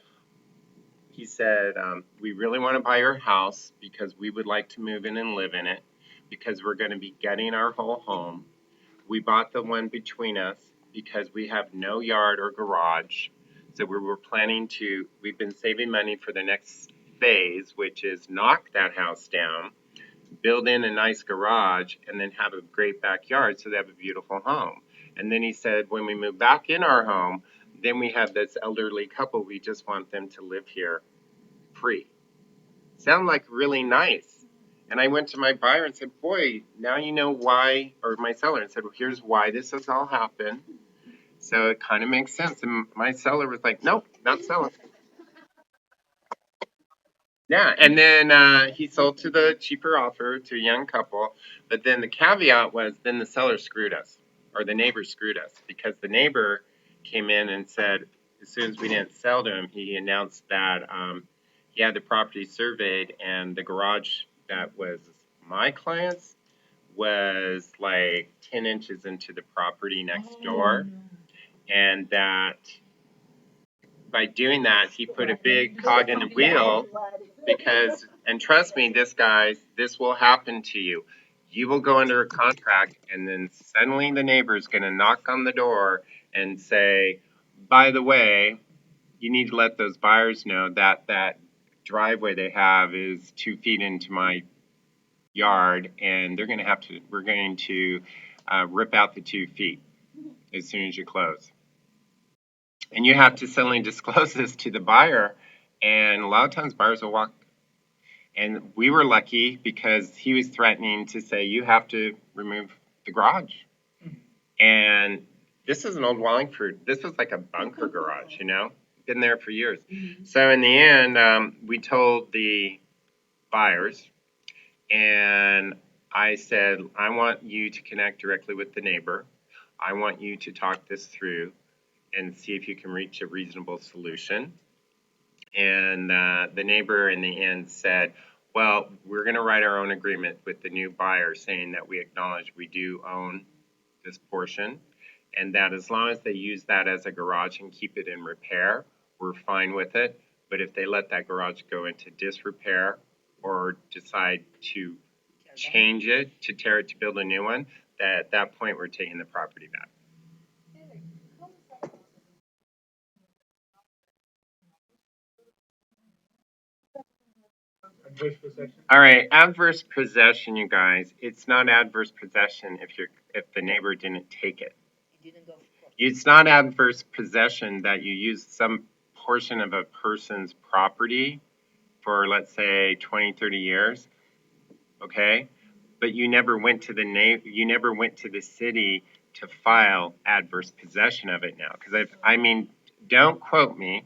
A: we really want to buy your house because we would like to move in and live in it because we're going to be getting our whole home. We bought the one between us because we have no yard or garage. So we were planning to, we've been saving money for the next phase, which is knock that house down, build in a nice garage, and then have a great backyard so they have a beautiful home. And then he said, when we move back in our home, then we have this elderly couple. We just want them to live here free. Sound like really nice. And I went to my buyer and said, boy, now you know why, or my seller and said, well, here's why this has all happened. So it kind of makes sense. And my seller was like, nope, not selling. Yeah, and then he sold to the cheaper offer to a young couple. But then the caveat was then the seller screwed us, or the neighbor screwed us, because the neighbor came in and said, as soon as we didn't sell to him, he announced that he had the property surveyed, and the garage that was my client's was like 10 inches into the property next door, and that by doing that, he put a big cog in the wheel because, and trust me, this will happen to you. You will go under a contract, and then suddenly the neighbor is going to knock on the door and say, by the way, you need to let those buyers know that that driveway they have is 2 feet into my yard, and we're going to rip out the 2 feet as soon as you close. And you have to suddenly disclose this to the buyer, and a lot of times buyers will walk. And we were lucky because he was threatening to say, you have to remove the garage. And this is an old Wallingford. This was like a bunker garage, been there for years. So in the end, we told the buyers, and I said, I want you to connect directly with the neighbor. I want you to talk this through and see if you can reach a reasonable solution. And the neighbor in the end said, well, we're going to write our own agreement with the new buyer saying that we acknowledge we do own this portion, and that as long as they use that as a garage and keep it in repair, we're fine with it. But if they let that garage go into disrepair or decide to change it, to tear it to build a new one, that at that point we're taking the property back. All right, adverse possession, you guys. It's not adverse possession if the neighbor didn't take it. It's not adverse possession that you use some portion of a person's property for, let's say, 20, 30 years, okay? But you never went to the city to file adverse possession of it now. Because don't quote me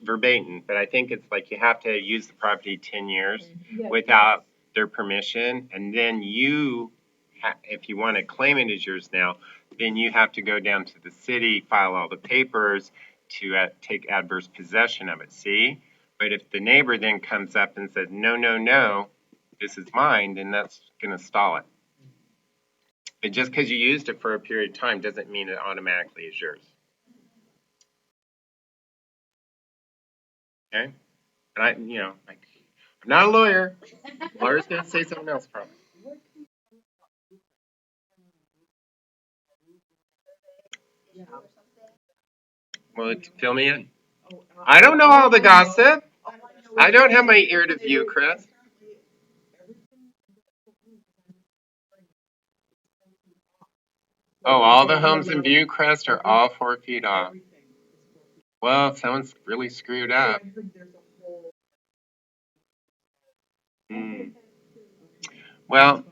A: verbatim, but I think it's like you have to use the property 10 years without their permission, and then if you want to claim it as yours now, then you have to go down to the city, file all the papers to take adverse possession of it. See? But if the neighbor then comes up and says, no, no, no, this is mine, then that's gonna stall it. But just because you used it for a period of time doesn't mean it automatically is yours. Okay? And I'm not a lawyer. Lawyer's gonna say something else probably. Well, fill me in. I don't know all the gossip. I don't have my ear to view, Chris. Oh, all the homes in Viewcrest are all 4 feet off. Well, someone's really screwed up. Hmm. Well,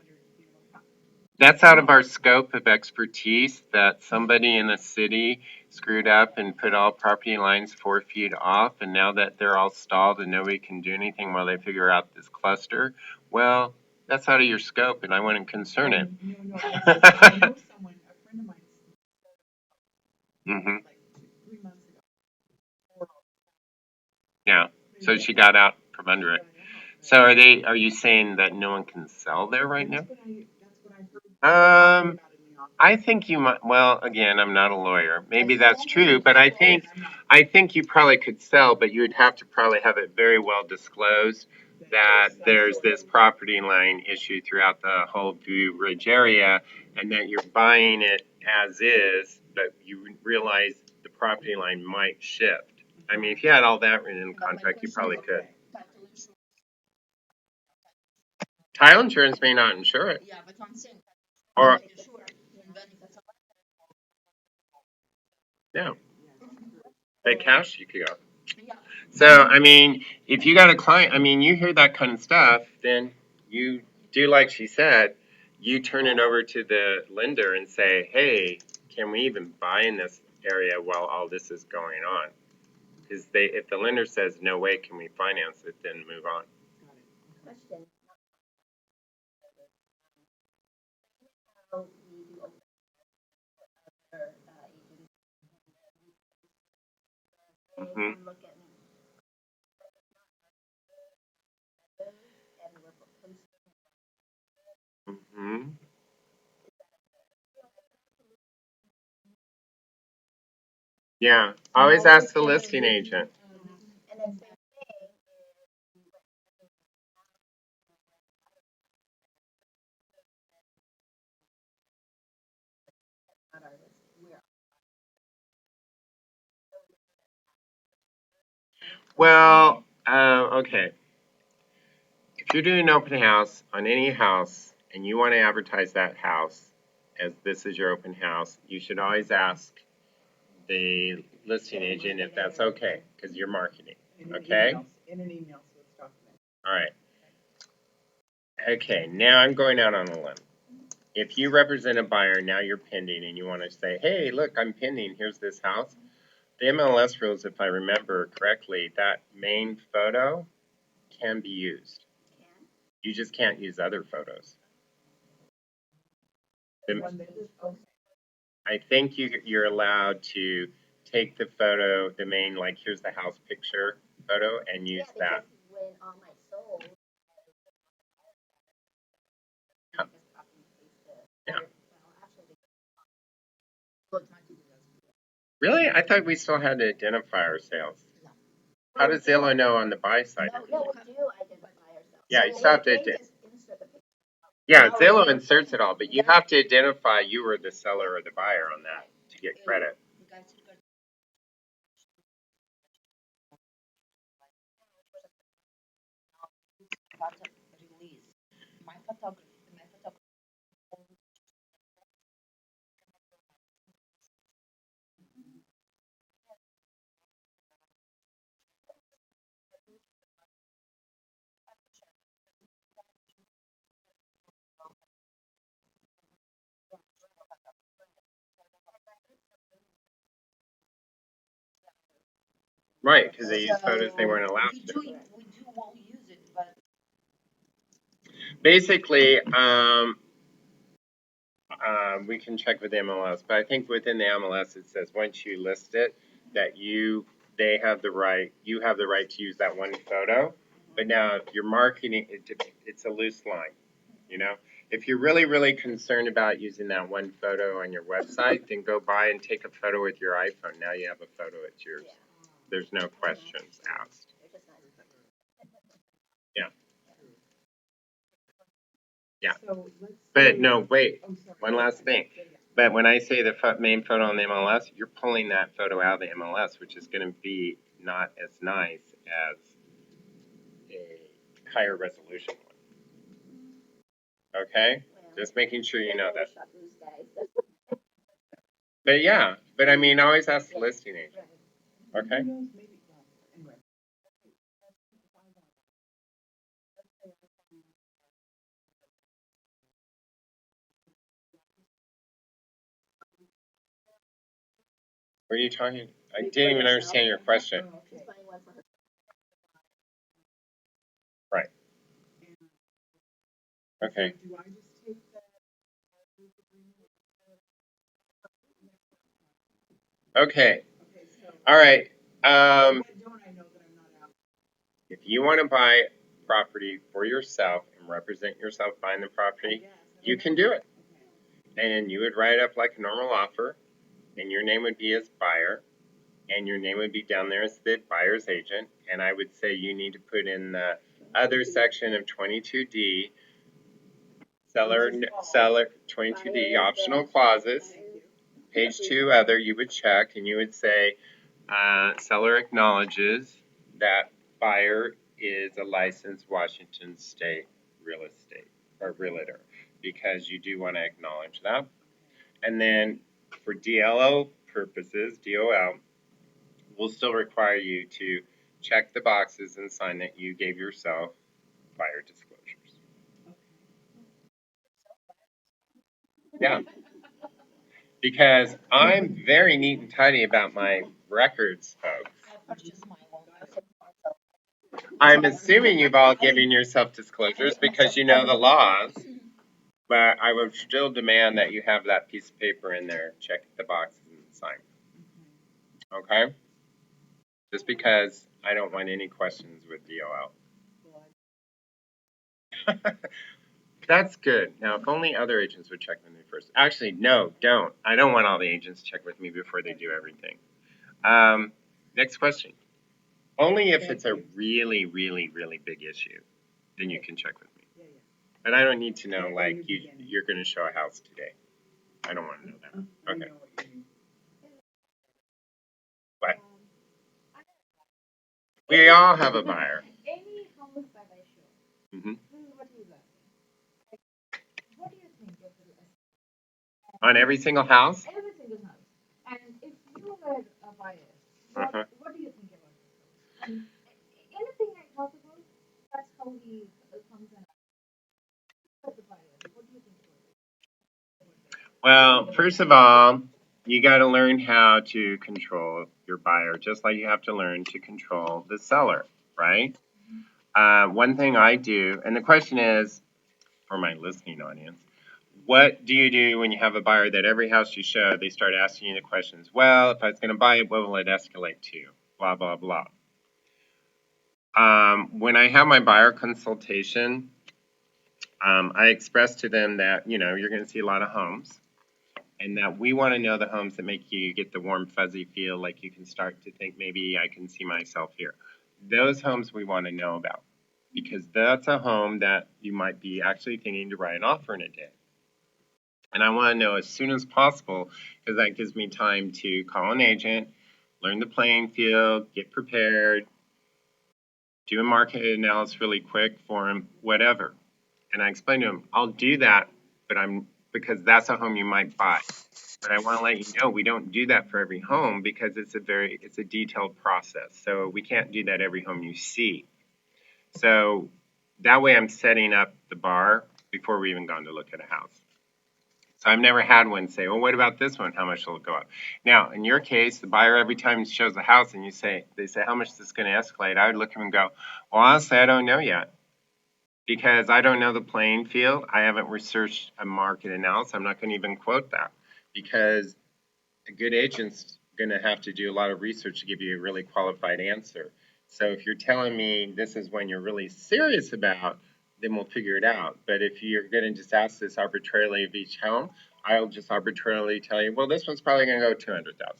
A: that's out of our scope of expertise that somebody in a city screwed up and put all property lines 4 feet off, and now that they're all stalled and nobody can do anything while they figure out this cluster, well, that's out of your scope, and I wouldn't concern it. Hmm. Yeah, so she got out from under it. So are you saying that no one can sell there right now? I think you might, well, again, I'm not a lawyer. Maybe that's true, but I think you probably could sell, but you would have to probably have it very well disclosed that there's this property line issue throughout the whole Blue Ridge area and that you're buying it as is, but you realize the property line might shift. I mean, if you had all that written in the contract, you probably could. Title insurance may not insure it. Or, no, but cash, you could go. So, I mean, if you got a client, I mean, you hear that kind of stuff, then you do like she said, you turn it over to the lender and say, hey, can we even buy in this area while all this is going on? Because if the lender says, no way can we finance it, then move on. Mm-hmm. Mm-hmm. Yeah, always ask the listing agent. Well, okay. If you're doing an open house on any house and you want to advertise that house as this is your open house, you should always ask the listing agent if that's okay, because you're marketing. Okay?
D: In an email, so it's documented.
A: All right. Okay, now I'm going out on a limb. If you represent a buyer, now you're pending, and you want to say, hey, look, I'm pending, here's this house. The MLS rules, if I remember correctly, that main photo can be used. You just can't use other photos. I think you're allowed to take the photo, the main, like, here's the house picture photo, and use that. Yeah. Really? I thought we still had to identify ourselves. How does Zillow know on the buy side? Yeah, you still have to. Yeah, Zillow inserts it all, but you have to identify you were the seller or the buyer on that to get credit. Right, because they use photos they weren't allowed to. Basically, we can check with MLS, but I think within the MLS it says once you list it that you have the right to use that one photo, But now, if you're marketing, it's a loose line, you know? If you're really, really concerned about using that one photo on your website, then go buy and take a photo with your iPhone. Now you have a photo, it's yours. There's no questions asked. Yeah. Yeah. But no, wait, one last thing. But when I say the main photo on the MLS, you're pulling that photo out of the MLS, which is going to be not as nice as a higher resolution one. Okay? Just making sure you know that. But yeah, but I mean, always ask the listing agent. Okay? What are you talking? I didn't even understand your question. Right. Okay. Okay. All right. If you want to buy property for yourself and represent yourself buying the property, you can do it. And you would write up like a normal offer, and your name would be as buyer, and your name would be down there as the buyer's agent. And I would say you need to put in the other section of 22D, seller 22D optional clauses. Page 2 other, you would check and you would say, seller acknowledges that buyer is a licensed Washington State real estate or realtor, because you do want to acknowledge that. And then for DLO purposes, DOL, will still require you to check the boxes and sign that you gave yourself buyer disclosures. Yeah. Because I'm very neat and tidy about my records, folks. I'm assuming you've all given yourself disclosures because you know the laws, but I would still demand that you have that piece of paper in there, check the boxes and sign. Okay? Just because I don't want any questions with DOL. That's good. Now, if only other agents would check with me first. Actually, no, don't. I don't want all the agents to check with me before they do everything. Next question. Only if it's a really, really, really big issue, then you can check with me. But I don't need to know, like, you're going to show a house today. I don't want to know that. Okay. What? We all have a buyer.
C: Any house that I show,
A: Mm-hmm.
C: this is what he's asking. What do you think of the
A: On every single house?
C: every single house? And if you were a buyer, what do you think about this? And anything I talk about, that's how he comes and asks the buyer. What do you think about it?
A: Well, first of all, you got to learn how to control your buyer, just like you have to learn to control the seller, right? One thing I do, and the question is for my listening audience, what do you do when you have a buyer that every house you show, they start asking you the questions? Well, if I was going to buy it, what will it escalate to? Blah, blah, blah. When I have my buyer consultation, I express to them that, you're going to see a lot of homes, and that we want to know the homes that make you get the warm, fuzzy feel, like you can start to think, maybe I can see myself here. Those homes we want to know about, because that's a home that you might be actually thinking to write an offer in a day. And I want to know as soon as possible, because that gives me time to call an agent, learn the playing field, get prepared, do a market analysis really quick for him, whatever. And I explain to him, I'll do that, but because that's a home you might buy. But I want to let you know we don't do that for every home, because it's a detailed process. So we can't do that every home you see. So that way I'm setting up the bar before we even gone to look at a house. So I've never had one say, well, what about this one? How much will it go up? Now, in your case, the buyer every time shows the house and they say, how much is this going to escalate? I would look at them and go, well, honestly, I don't know yet, because I don't know the playing field. I haven't researched a market analysis. I'm not going to even quote that, because a good agent's going to have to do a lot of research to give you a really qualified answer. So if you're telling me this is one you're really serious about, then we'll figure it out. But if you're going to just ask this arbitrarily of each home, I'll just arbitrarily tell you, well, this one's probably going to go 200,000,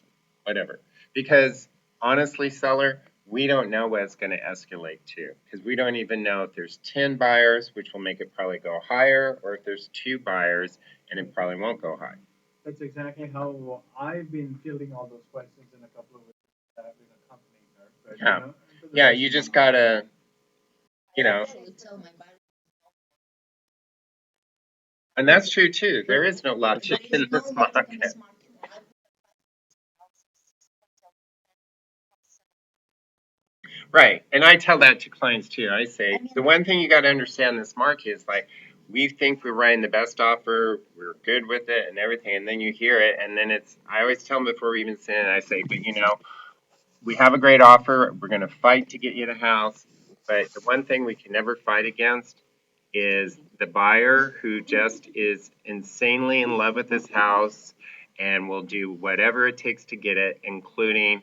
A: whatever. Because honestly, seller, we don't know what it's going to escalate to, because we don't even know if there's 10 buyers, which will make it probably go higher, or if there's 2 buyers and it probably won't go high.
B: That's exactly how I've been fielding all those questions in a couple of weeks that I've been accompanying her. But,
A: Yeah.
B: to the
A: Yeah,
B: best
A: you
B: of
A: just
B: my knowledge.
A: gotta, you know, and that's true too. There is no logic in this market. Right. And I tell that to clients too. I say, the one thing you got to understand this market is like, we think we're writing the best offer, we're good with it and everything. And then you hear it. And then I always tell them before we even send it, I say, but we have a great offer. We're going to fight to get you the house. But the one thing we can never fight against is the buyer who just is insanely in love with this house and will do whatever it takes to get it, including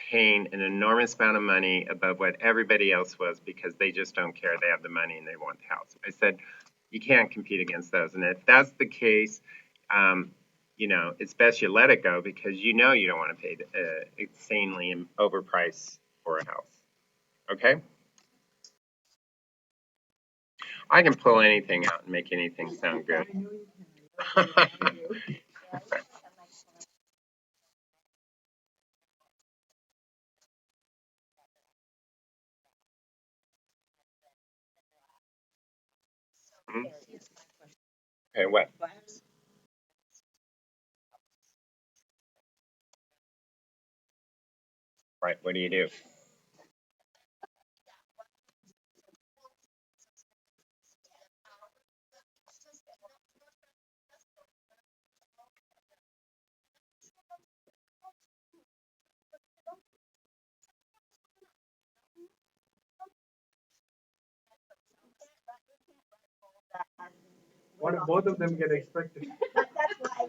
A: paying an enormous amount of money above what everybody else was because they just don't care. They have the money and they want the house. I said, you can't compete against those. And if that's the case, um, it's best you let it go because you don't want to pay insanely overpriced for a house. Okay? I can pull anything out and make anything sound good. Mhm. Okay, what? Right, what do you do?
B: What if both of them get expected?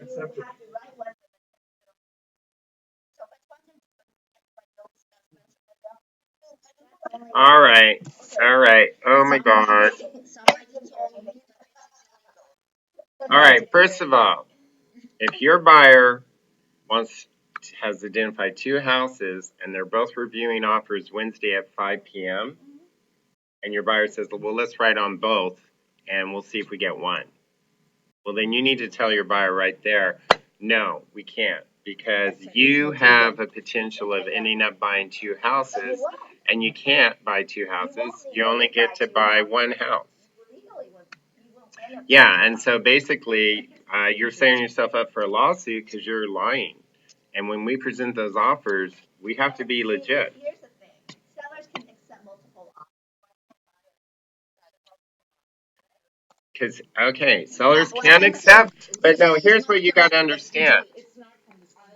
B: Accepted.
A: All right, all right. Oh my gosh. All right, first of all, if your buyer wants has identified 2 houses and they're both reviewing offers Wednesday at 5 p.m. and your buyer says, well, let's write on both and we'll see if we get one. Well, then you need to tell your buyer right there, no, we can't because you have a potential of ending up buying 2 houses and you can't buy 2 houses. You only get to buy 1 house. Yeah, and so basically, you're setting yourself up for a lawsuit because you're lying. And when we present those offers, we have to be legit.
C: Here's the thing, sellers can accept multiple offers.
A: Because, okay, sellers can accept, but no, here's what you got to understand.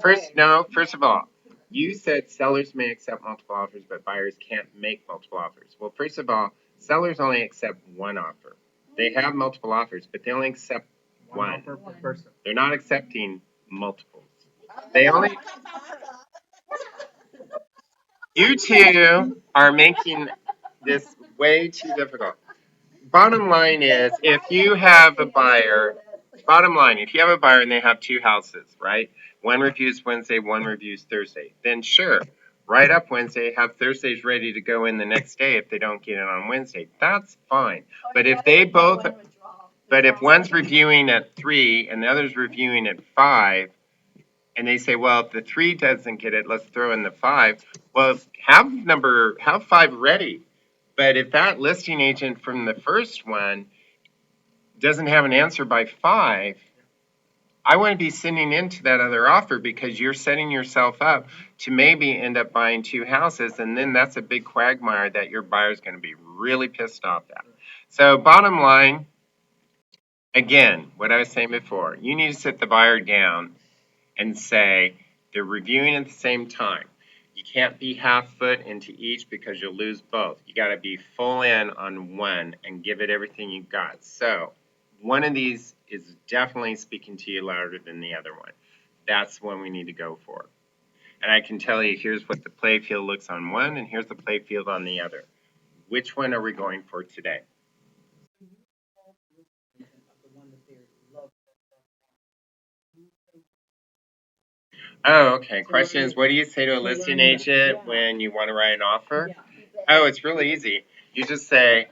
A: First of all, you said sellers may accept multiple offers, but buyers can't make multiple offers. Well, first of all, sellers only accept 1 offer. They have multiple offers, but they only accept
B: One
A: one.
B: offer per person.
A: They're not accepting multiples. They only, you two are making this way too difficult. Bottom line is, if you have a buyer, if you have a buyer and they have 2 houses, right? One reviews Wednesday, one reviews Thursday, then sure, write up Wednesday, have Thursdays ready to go in the next day if they don't get it on Wednesday. That's fine. But if they both, but if one's reviewing at 3 and the other's reviewing at 5, and they say, well, if the 3 doesn't get it, let's throw in the 5. Well, have 5 ready. But if that listing agent from the first one doesn't have an answer by 5, I want to be sending into that other offer because you're setting yourself up to maybe end up buying 2 houses, and then that's a big quagmire that your buyer's going to be really pissed off at. So bottom line, again, what I was saying before, you need to sit the buyer down and say they're reviewing at the same time. You can't be half foot into each because you'll lose both. You got to be full in on one and give it everything you got. So one of these is definitely speaking to you louder than the other one. That's one we need to go for. And I can tell you, here's what the play field looks on one, and here's the play field on the other. Which one are we going for today? Oh, okay. Question is, what do you say to a listing agent when you want to write an offer? Oh, it's really easy. You just say,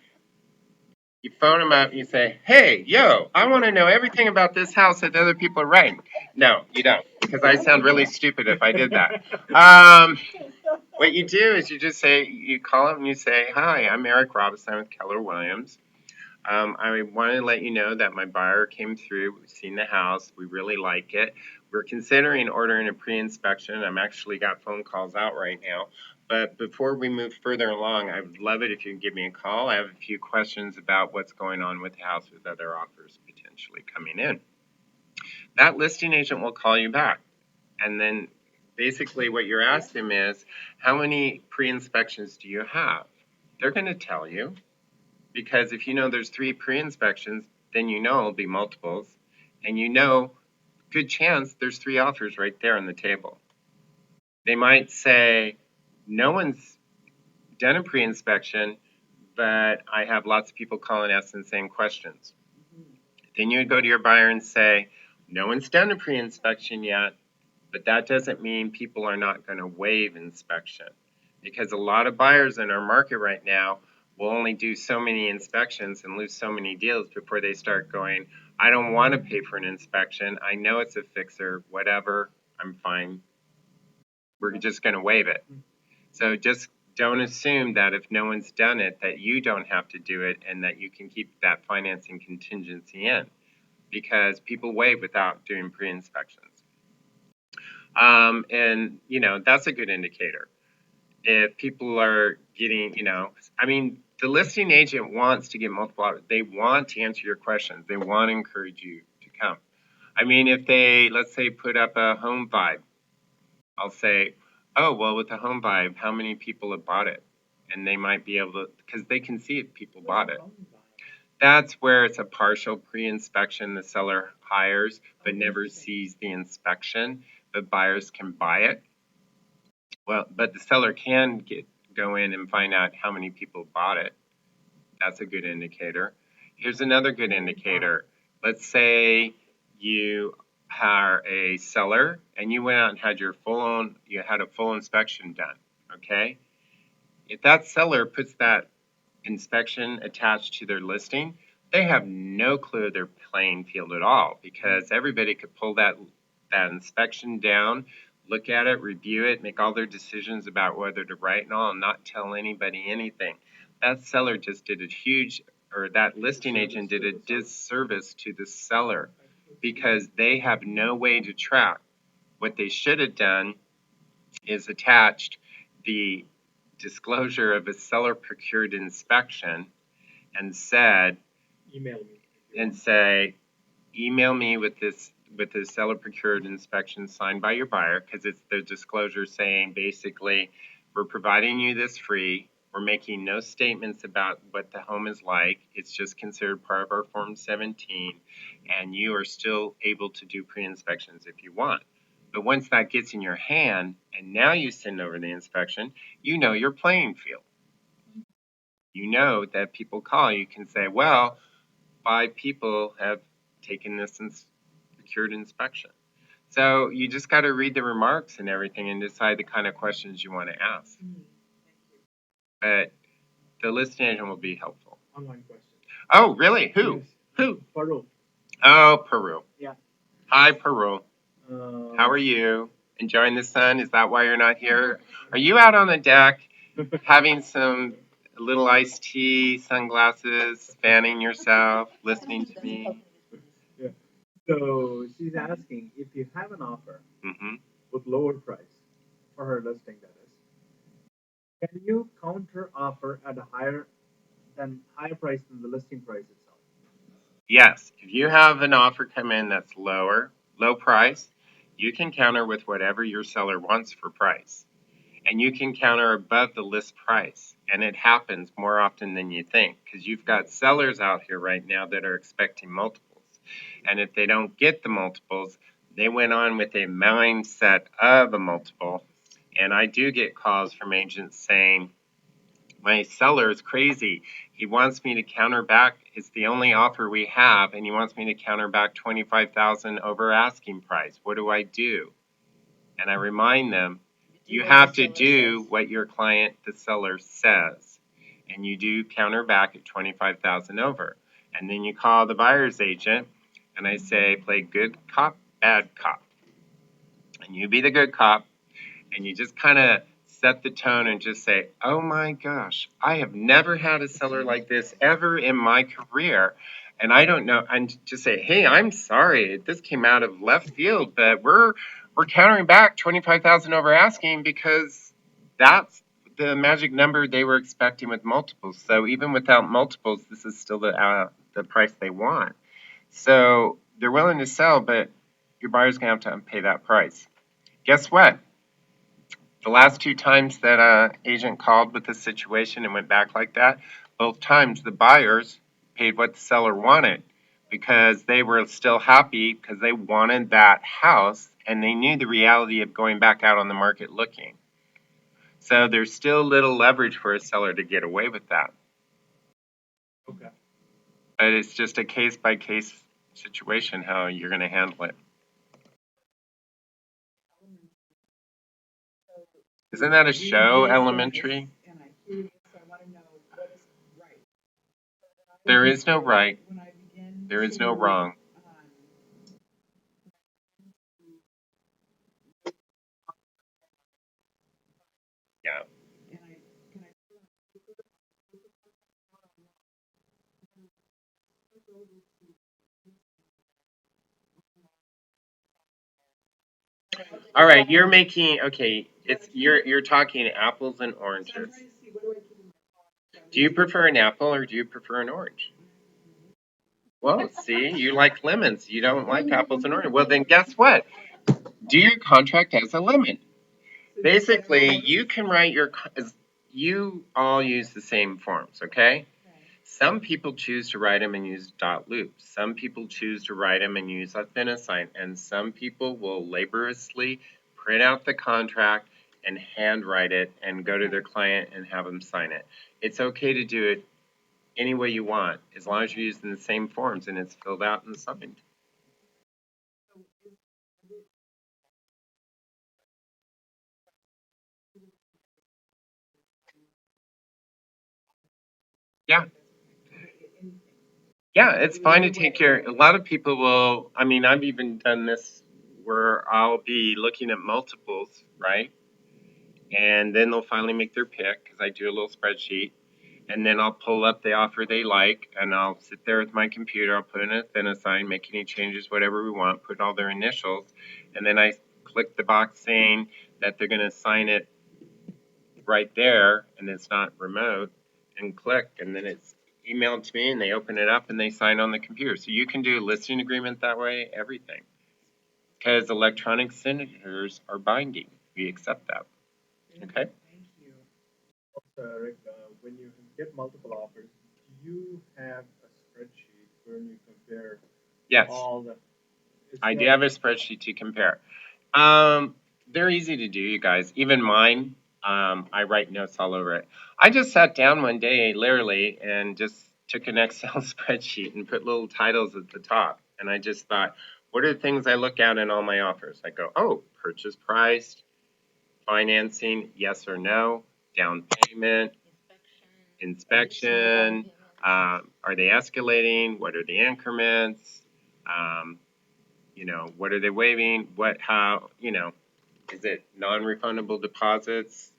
A: you phone them up and you say, hey, yo, I want to know everything about this house that other people are writing. No, you don't, because I sound really stupid if I did that. What you do is you just say, you call them and you say, hi, I'm Eric Robinson with Keller Williams. I wanted to let you know that my buyer came through. We've seen the house. We really like it. We're considering ordering a pre-inspection. I'm actually got phone calls out right now. But before we move further along, I would love it if you can give me a call. I have a few questions about what's going on with the house with other offers potentially coming in. That listing agent will call you back. And then basically what you're asking them is, how many pre-inspections do you have? They're going to tell you. Because if you know there's 3 pre-inspections, then you know it'll be multiples. And you know, good chance there's 3 offers right there on the table. They might say, no one's done a pre-inspection, but I have lots of people calling asking the same questions. Then you would go to your buyer and say, no one's done a pre-inspection yet, but that doesn't mean people are not going to waive inspection. Because a lot of buyers in our market right now will only do so many inspections and lose so many deals before they start going, I don't want to pay for an inspection. I know it's a fixer, whatever, I'm fine. We're just going to waive it. So just don't assume that if no one's done it, that you don't have to do it and that you can keep that financing contingency in, because people waive without doing pre-inspections. And, that's a good indicator. If people are getting, the listing agent wants to get multiple offers. They want to answer your questions. They want to encourage you to come. If they, let's say, put up a home vibe, I'll say, oh, well, with the home vibe, how many people have bought it? And they might be able to, because they can see if people bought it. That's where it's a partial pre-inspection the seller hires, but never sees the inspection, but buyers can buy it. Well, but the seller can go in and find out how many people bought it. That's a good indicator. Here's another good indicator. Let's say you are a seller and you went out and had you had a full inspection done, okay? If that seller puts that inspection attached to their listing, they have no clue their playing field at all, because everybody could pull that inspection down, look at it, review it, make all their decisions about whether to write and all, and not tell anybody anything. That seller just did that listing agent did a disservice to the seller, because they have no way to track. What they should have done is attached the disclosure of a seller procured inspection and said, email me with this seller procured inspection signed by your buyer, because it's the disclosure saying basically, we're providing you this free. We're making no statements about what the home is like. It's just considered part of our Form 17, and you are still able to do pre-inspections if you want. But once that gets in your hand, and now you send over the inspection, you know your playing field. You know that people call, you can say, well, 5 people have taken this procured inspection. So you just got to read the remarks and everything and decide the kind of questions you want to ask. But the listing agent will be helpful.
B: Online question.
A: Oh, really? Who?
B: Yes.
A: Who?
B: Peru.
A: Oh, Peru.
B: Yeah.
A: Hi, Peru. How are you? Enjoying the sun? Is that why you're not here? Are you out on the deck having some little iced tea, sunglasses, fanning yourself, listening to me?
B: Yeah. So she's asking, if you have an offer with lower price for her listing, that is, can you counter offer at a higher price than the listing price itself?
A: Yes. If you have an offer come in that's low price, you can counter with whatever your seller wants for price. And you can counter above the list price. And it happens more often than you think, because you've got sellers out here right now that are expecting multiples. And if they don't get the multiples, they went on with a mindset of a multiple, And I do get calls from agents saying, my seller is crazy. He wants me to counter back. It's the only offer we have, and he wants me to counter back 25,000 over asking price. What do I do? And I remind them, you have to do what your client, the seller, says, and you do counter back at 25,000 over. And then you call the buyer's agent, and I say, play good cop, bad cop, and you be the good cop, and you just kind of set the tone and just say, oh my gosh, I have never had a seller like this ever in my career. And I don't know, and just say, hey, I'm sorry, this came out of left field, but we're countering back 25,000 over asking because that's the magic number they were expecting with multiples. So even without multiples, this is still the price they want. So they're willing to sell, but your buyer's gonna have to pay that price. Guess what? The last two times that agent called with this situation and went back like that, both times the buyers paid what the seller wanted because they were still happy because they wanted that house and they knew the reality of going back out on the market looking. So there's still little leverage for a seller to get away with that.
B: Okay.
A: But it's just a case by case situation how you're going to handle it. Isn't that a show, Elementary?
D: And I hear you, so I want to know what is right.
A: There is no right.
D: When I begin
A: There is no wrong. Yeah.
D: And I can I
A: All right, you're making okay. It's you're talking apples and oranges.
D: I'm trying to see what do I keep in my
A: Do you prefer an apple or do you prefer an orange? Well, see, you like lemons. You don't like apples and oranges. Well, then guess what? Do your contract as a lemon. Basically, you can write your. You all use the same forms, okay? Some people choose to write them and use dot loops. Some people choose to write them and use sign, and some people will laboriously print out the contract and handwrite it and go to their client and have them sign it. It's okay to do it any way you want, as long as you're using the same forms and it's filled out and signed. Yeah. Yeah, it's fine to take care. A lot of people will, I mean, I've even done this where I'll be looking at multiples, right? And then they'll finally make their pick because I do a little spreadsheet. And then I'll pull up the offer they like and I'll sit there with my computer. I'll put in a thin assign, make any changes, whatever we want, put all their initials. And then I click the box saying that they're going to sign it right there and it's not remote and click. And then it's emailed to me and they open it up and they sign on the computer. So you can do a listing agreement that way, everything. Because electronic signatures are binding. We accept that. Okay?
D: Thank you.
B: Rick, when you get multiple offers, do you have a spreadsheet where you compare
A: Yes.
B: all the?
A: I do have a spreadsheet to compare. They're easy to do, you guys. Even mine, I write notes all over it. I just sat down one day, literally, and just took an Excel spreadsheet and put little titles at the top. And I just thought, what are the things I look at in all my offers? I go, oh, purchase price, financing, yes or no, down payment, inspection, are they escalating? What are the increments? Um, what are they waiving? How, is it non-refundable deposits?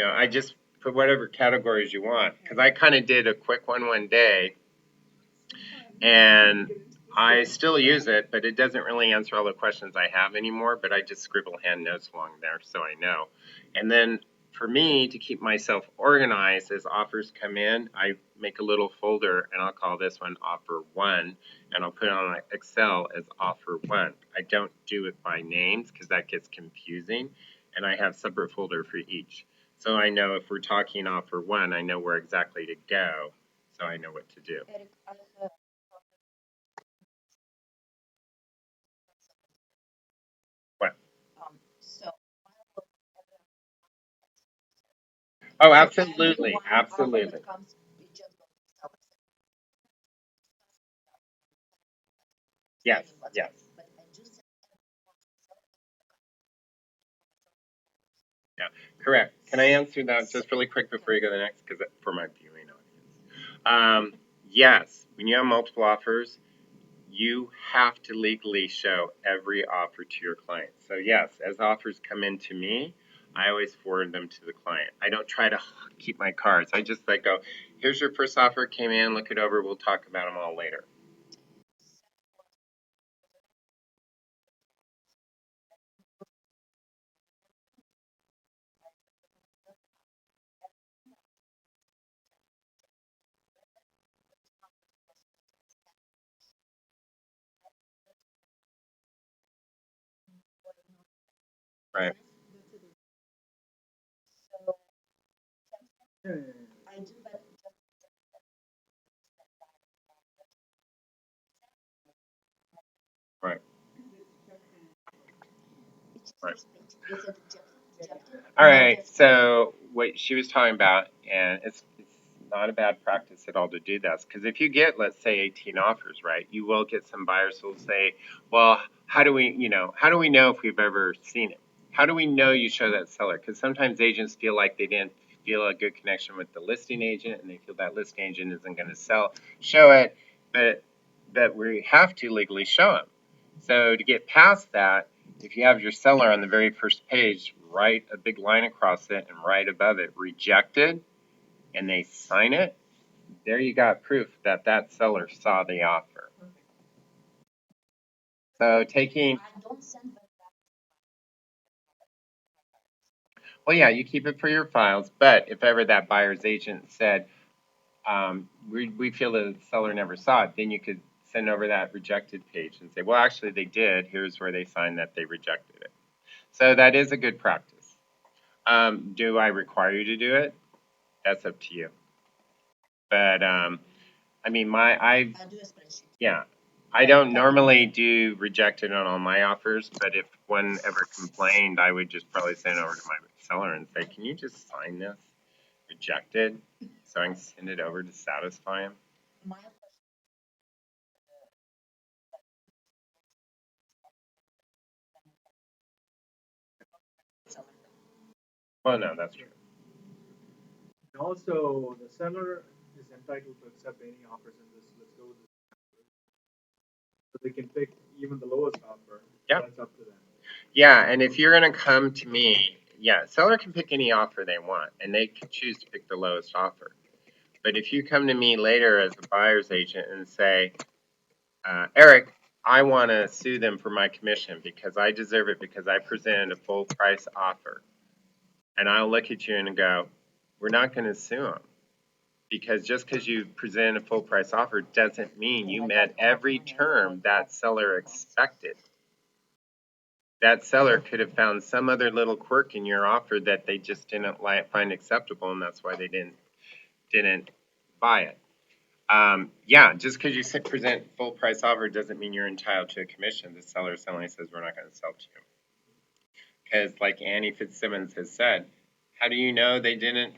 A: I just put whatever categories you want because I kind of did a quick one day and I still use it, but it doesn't really answer all the questions I have anymore, but I just scribble hand notes along there so I know. And then for me to keep myself organized as offers come in, I make a little folder and I'll call this one offer one and I'll put it on Excel as offer one. I don't do it by names because that gets confusing and I have separate folder for each. So I know if we're talking offer one, I know where exactly to go, so I know what to do. What? Oh, absolutely, absolutely. Yes, yes. Yeah, correct. Can I answer that just really quick before you go to the next? Because for my viewing audience. Yes, when you have multiple offers, you have to legally show every offer to your client. So yes, as offers come in to me, I always forward them to the client. I don't try to keep my cards. I just like go, here's your first offer, came in, look it over, we'll talk about them all later. Right,
B: Yeah, yeah, yeah.
A: right, right. All right. So what she was talking about, and it's not a bad practice at all to do this, because if you get, let's say, 18 offers, right, you will get some buyers who will say, well, how do we know if we've ever seen it? How do we know you show that seller? Because sometimes agents feel like they didn't feel a good connection with the listing agent, and they feel that listing agent isn't going to show it, but that we have to legally show them. So to get past that, if you have your seller on the very first page, write a big line across it and right above it, rejected, and they sign it, there you got proof that that seller saw the offer. So taking, well, yeah, you keep it for your files, but if ever that buyer's agent said, we feel the seller never saw it, then you could send over that rejected page and say, well, actually they did. Here's where they signed that they rejected it. So that is a good practice. Do I require you to do it? That's up to you. But I mean, yeah, I don't normally do rejected on all my offers, but if one ever complained, I would just probably send it over to my seller and say, can you just sign this rejected so I can send it over to satisfy him? Well, no, that's true.
B: And also, the seller is entitled to accept any offers in this. Let's go with this. So they can pick even the lowest offer.
A: Yeah.
B: That's up to them.
A: Yeah, and if you're gonna come to me, yeah, seller can pick any offer they want, and they can choose to pick the lowest offer. But if you come to me later as a buyer's agent and say, Eric, I want to sue them for my commission because I deserve it because I presented a full price offer. And I'll look at you and go, we're not going to sue them because just because you present a full price offer doesn't mean you met every term that seller expected. That seller could have found some other little quirk in your offer that they just didn't find acceptable, and that's why they didn't buy it. Yeah, just because you present full price offer doesn't mean you're entitled to a commission. The seller suddenly says we're not going to sell to you. Because, like Annie Fitzsimmons has said, how do you know they didn't?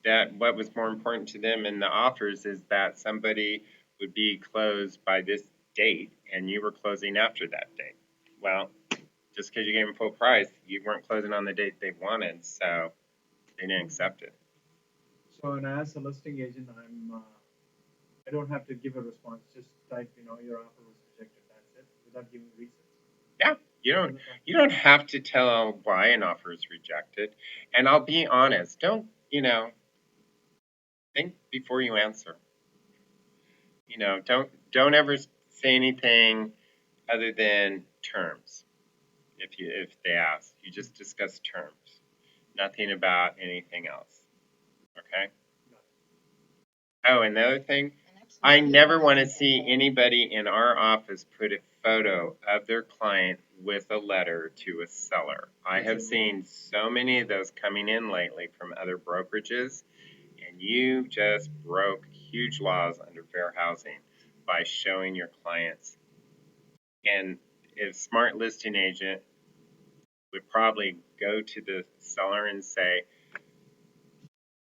A: That what was more important to them in the offers is that somebody would be closed by this date, and you were closing after that date. Well, just because you gave them full price, you weren't closing on the date they wanted, so they didn't accept it.
B: So, and as a listing agent, I don't have to give a response. Just type, your offer was rejected. That's it, without giving reasons.
A: Yeah, you don't have to tell why an offer is rejected. And I'll be honest, don't think before you answer. Don't ever say anything other than terms. If they ask, you just discuss terms, nothing about anything else. Okay. Oh, and the other thing, I never want to see anybody in our office put a photo of their client with a letter to a seller. I have seen so many of those coming in lately from other brokerages, and you just broke huge laws under fair housing by showing your clients. And a smart listing agent would probably go to the seller and say,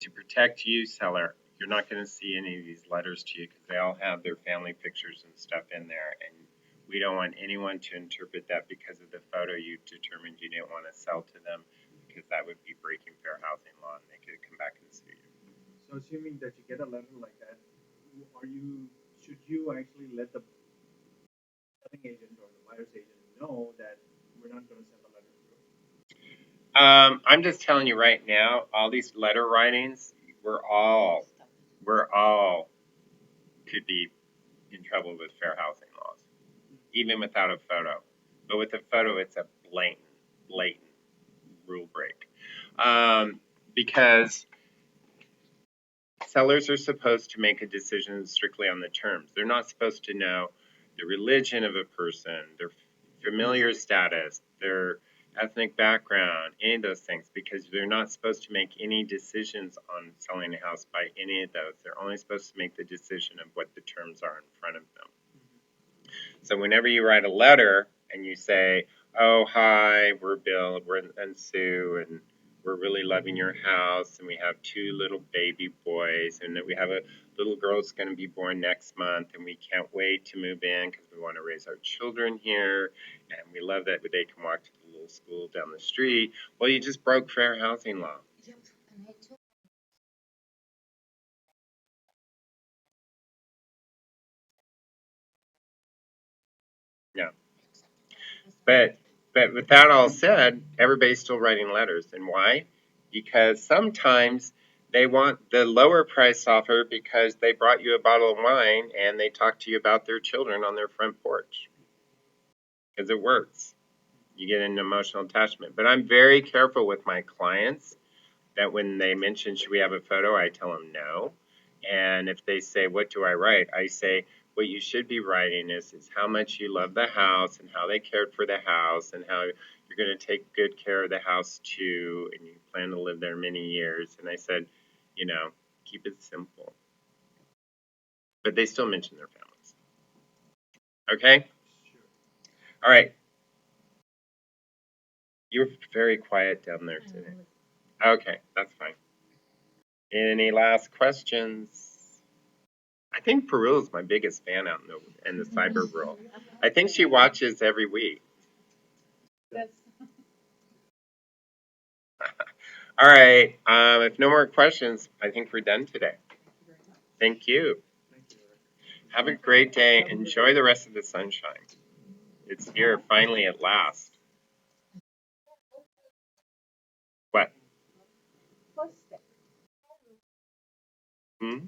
A: to protect you, seller, you're not going to see any of these letters to you because they all have their family pictures and stuff in there. And we don't want anyone to interpret that because of the photo you determined you didn't want to sell to them, because that would be breaking fair housing law and they could come back and sue you.
B: So assuming that you get a letter like that, should you actually let the selling agent or the buyer's agent know that we're not going to send the letter through?
A: I'm just telling you right now, all these letter writings, we're all could be in trouble with fair housing laws, even without a photo. But with a photo, it's a blatant rule break. Because sellers are supposed to make a decision strictly on the terms. They're not supposed to know the religion of a person, their familiar status, their ethnic background, any of those things, because they're not supposed to make any decisions on selling a house by any of those. They're only supposed to make the decision of what the terms are in front of them. So whenever you write a letter and you say, oh, hi, we're Bill, and Sue, and we're really loving your house, and we have 2 little baby boys, and we have a little girl that's going to be born next month, and we can't wait to move in because we want to raise our children here, and we love that they can walk to the little school down the street. Well, you just broke fair housing law. Yeah. But with that all said, everybody's still writing letters. And why? Because sometimes they want the lower price offer because they brought you a bottle of wine and they talked to you about their children on their front porch. Because it works. You get an emotional attachment. But I'm very careful with my clients that when they mention, should we have a photo, I tell them no. And if they say, what do I write? I say, what you should be writing is how much you love the house and how they cared for the house and how you're going to take good care of the house too, and you plan to live there many years. And I said, keep it simple. But they still mention their families. Okay? All right. You're very quiet down there today. Okay, that's fine. Any last questions? I think Peru is my biggest fan out in the cyber world. I think she watches every week.
D: That's
A: All right. If no more questions, I think we're done today.
D: very much.
A: Thank you.
B: Thank you.
A: Have a great day. Enjoy the rest of the sunshine. It's here finally at last. What?
C: First step.
A: Hmm?